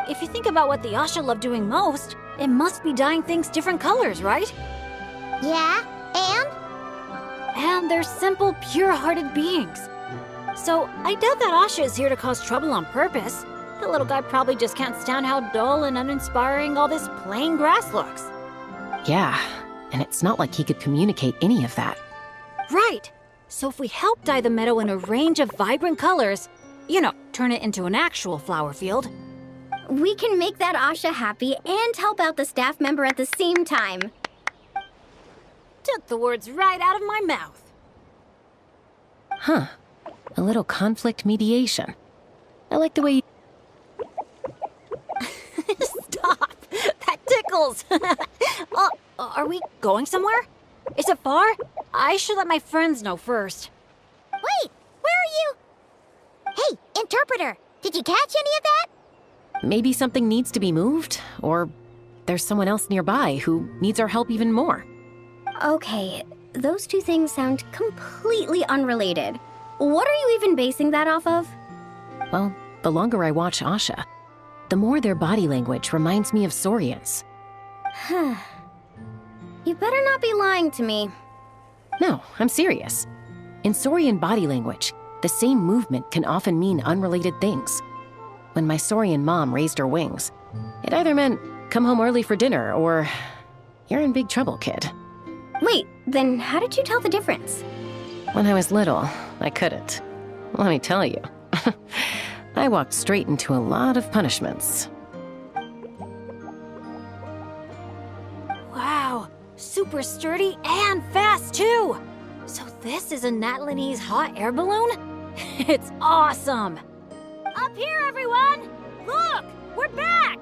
If you think about what the Asha love doing most, it must be dyeing things different colors, right? Yeah, and? And they're simple, pure-hearted beings. So, I doubt that Asha is here to cause trouble on purpose. The little guy probably just can't stand how dull and uninspiring all this plain grass looks. Yeah, and it's not like he could communicate any of that. Right! So if we help dye the meadow in a range of vibrant colors, you know, turn it into an actual flower field. We can make that Asha happy and help out the staff member at the same time. Took the words right out of my mouth. Huh. A little conflict mediation. I like the way you... Stop! That tickles! Are we going somewhere? Is it far? I should let my friends know first. Wait, where are you? Hey, interpreter, did you catch any of that? maybe something needs to be moved, or there's someone else nearby who needs our help even more. Okay, those two things sound completely unrelated. What are you even basing that off of? Well, the longer I watch Asha, the more their body language reminds me of Saurians. You better not be lying to me. No, I'm serious. In Saurian body language, the same movement can often mean unrelated things. When my Saurian mom raised her wings, it either meant, come home early for dinner, or, you're in big trouble, kid. Wait, then how did you tell the difference? When I was little, I couldn't. Let me tell you. I walked straight into a lot of punishments. Wow, super sturdy and fast too! So this is a Natlanese hot air balloon? It's awesome! Up here, everyone! Look! We're back!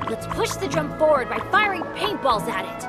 Let's push the drum forward by firing paintballs at it.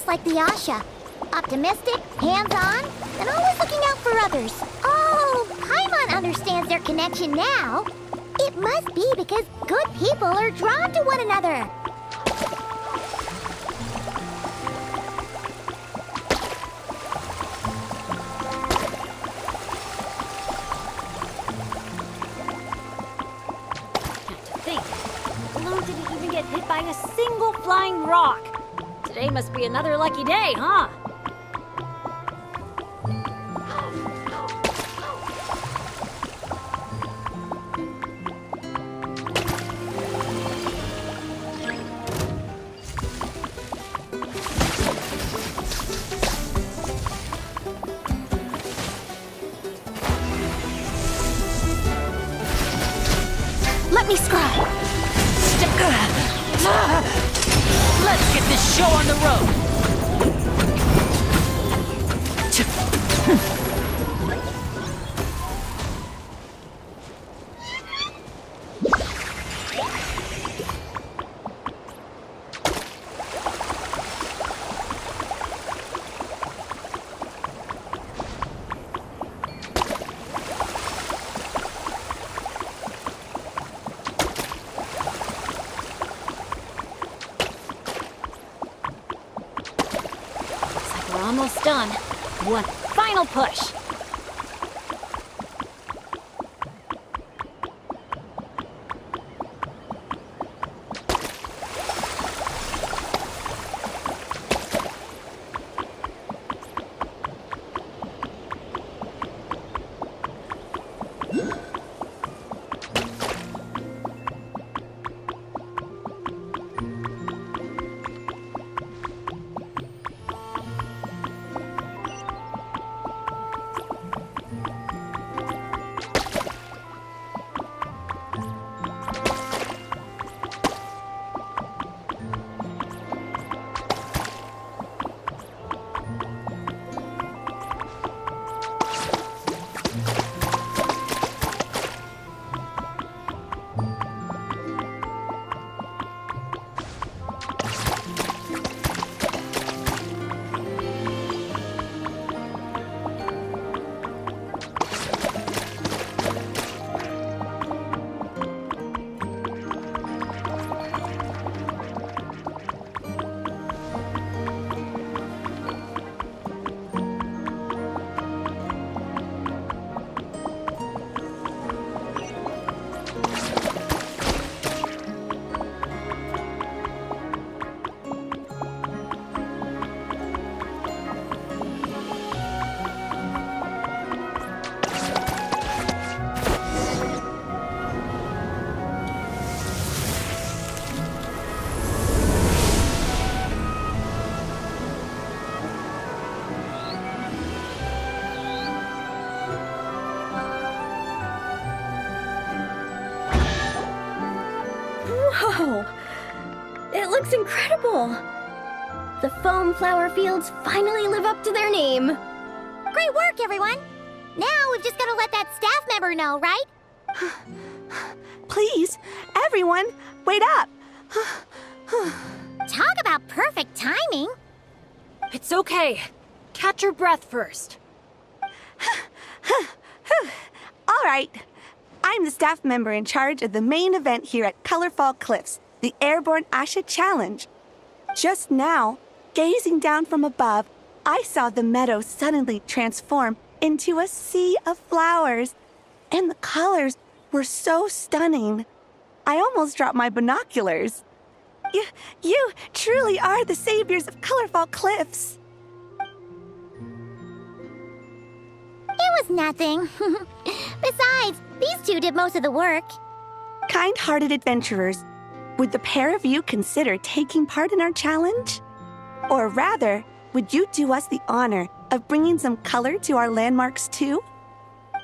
Like the Asha. Optimistic, hands-on, and always looking out for others. Oh, Paimon understands their connection now. It must be because good people are drawn to one another. To think, the balloon didn't even get hit by a single flying rock. Today must be another lucky day, huh? Let me scry! Let's get this show on the road! We're almost done. One final push. looks incredible! The foam flower fields finally live up to their name. Great work, everyone! Now we've just gotta let that staff member know, right? Please, everyone, wait up! Talk about perfect timing! It's okay. Catch your breath first. All right. I'm the staff member in charge of the main event here at Colorfall Cliffs, the Airborne Asha Challenge. Just now, gazing down from above, I saw the meadow suddenly transform into a sea of flowers, and the colors were so stunning. I almost dropped my binoculars. You truly are the saviors of Colorfall Cliffs. It was nothing. Besides, these two did most of the work. Kind-hearted adventurers, would the pair of you consider taking part in our challenge? Or rather, would you do us the honor of bringing some color to our landmarks too?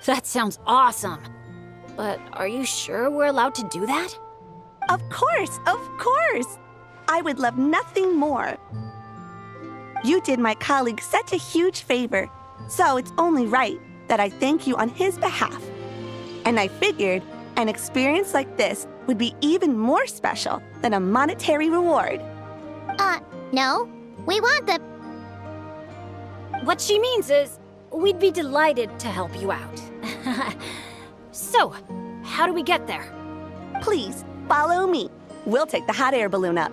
That sounds awesome. But are you sure we're allowed to do that? Of course, of course! I would love nothing more. You did my colleague such a huge favor, so it's only right that I thank you on his behalf. And I figured an experience like this would be even more special than a monetary reward. No. We want the... What she means is, we'd be delighted to help you out. So, how do we get there? Please, follow me. We'll take the hot air balloon up.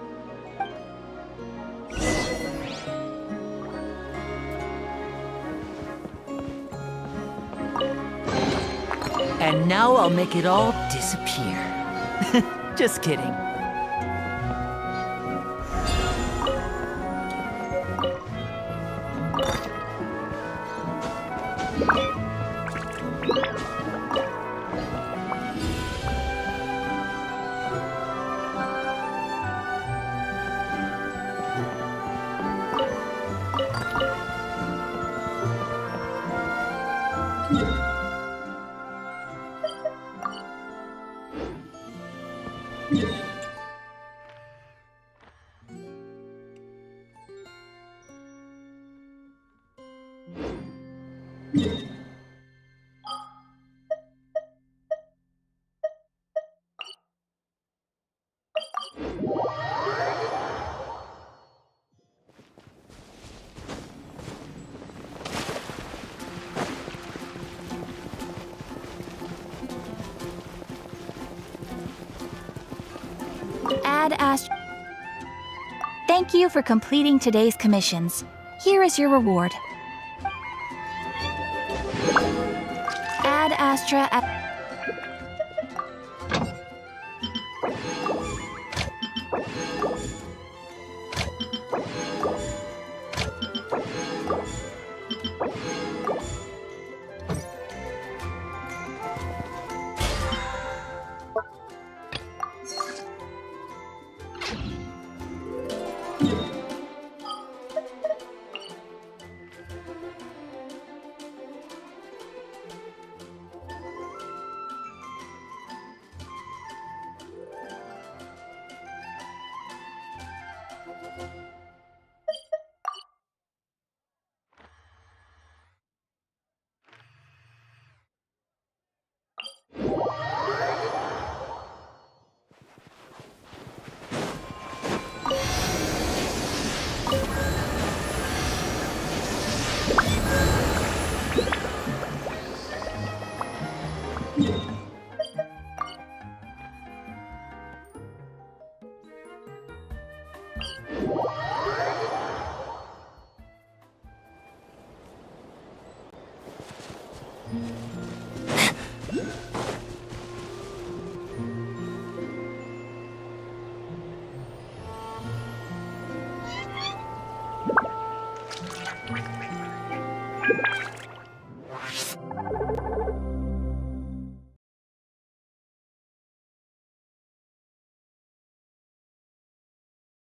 And now I'll make it all disappear. Just kidding. Thank you for completing today's commissions. Here is your reward. Ad Astra at...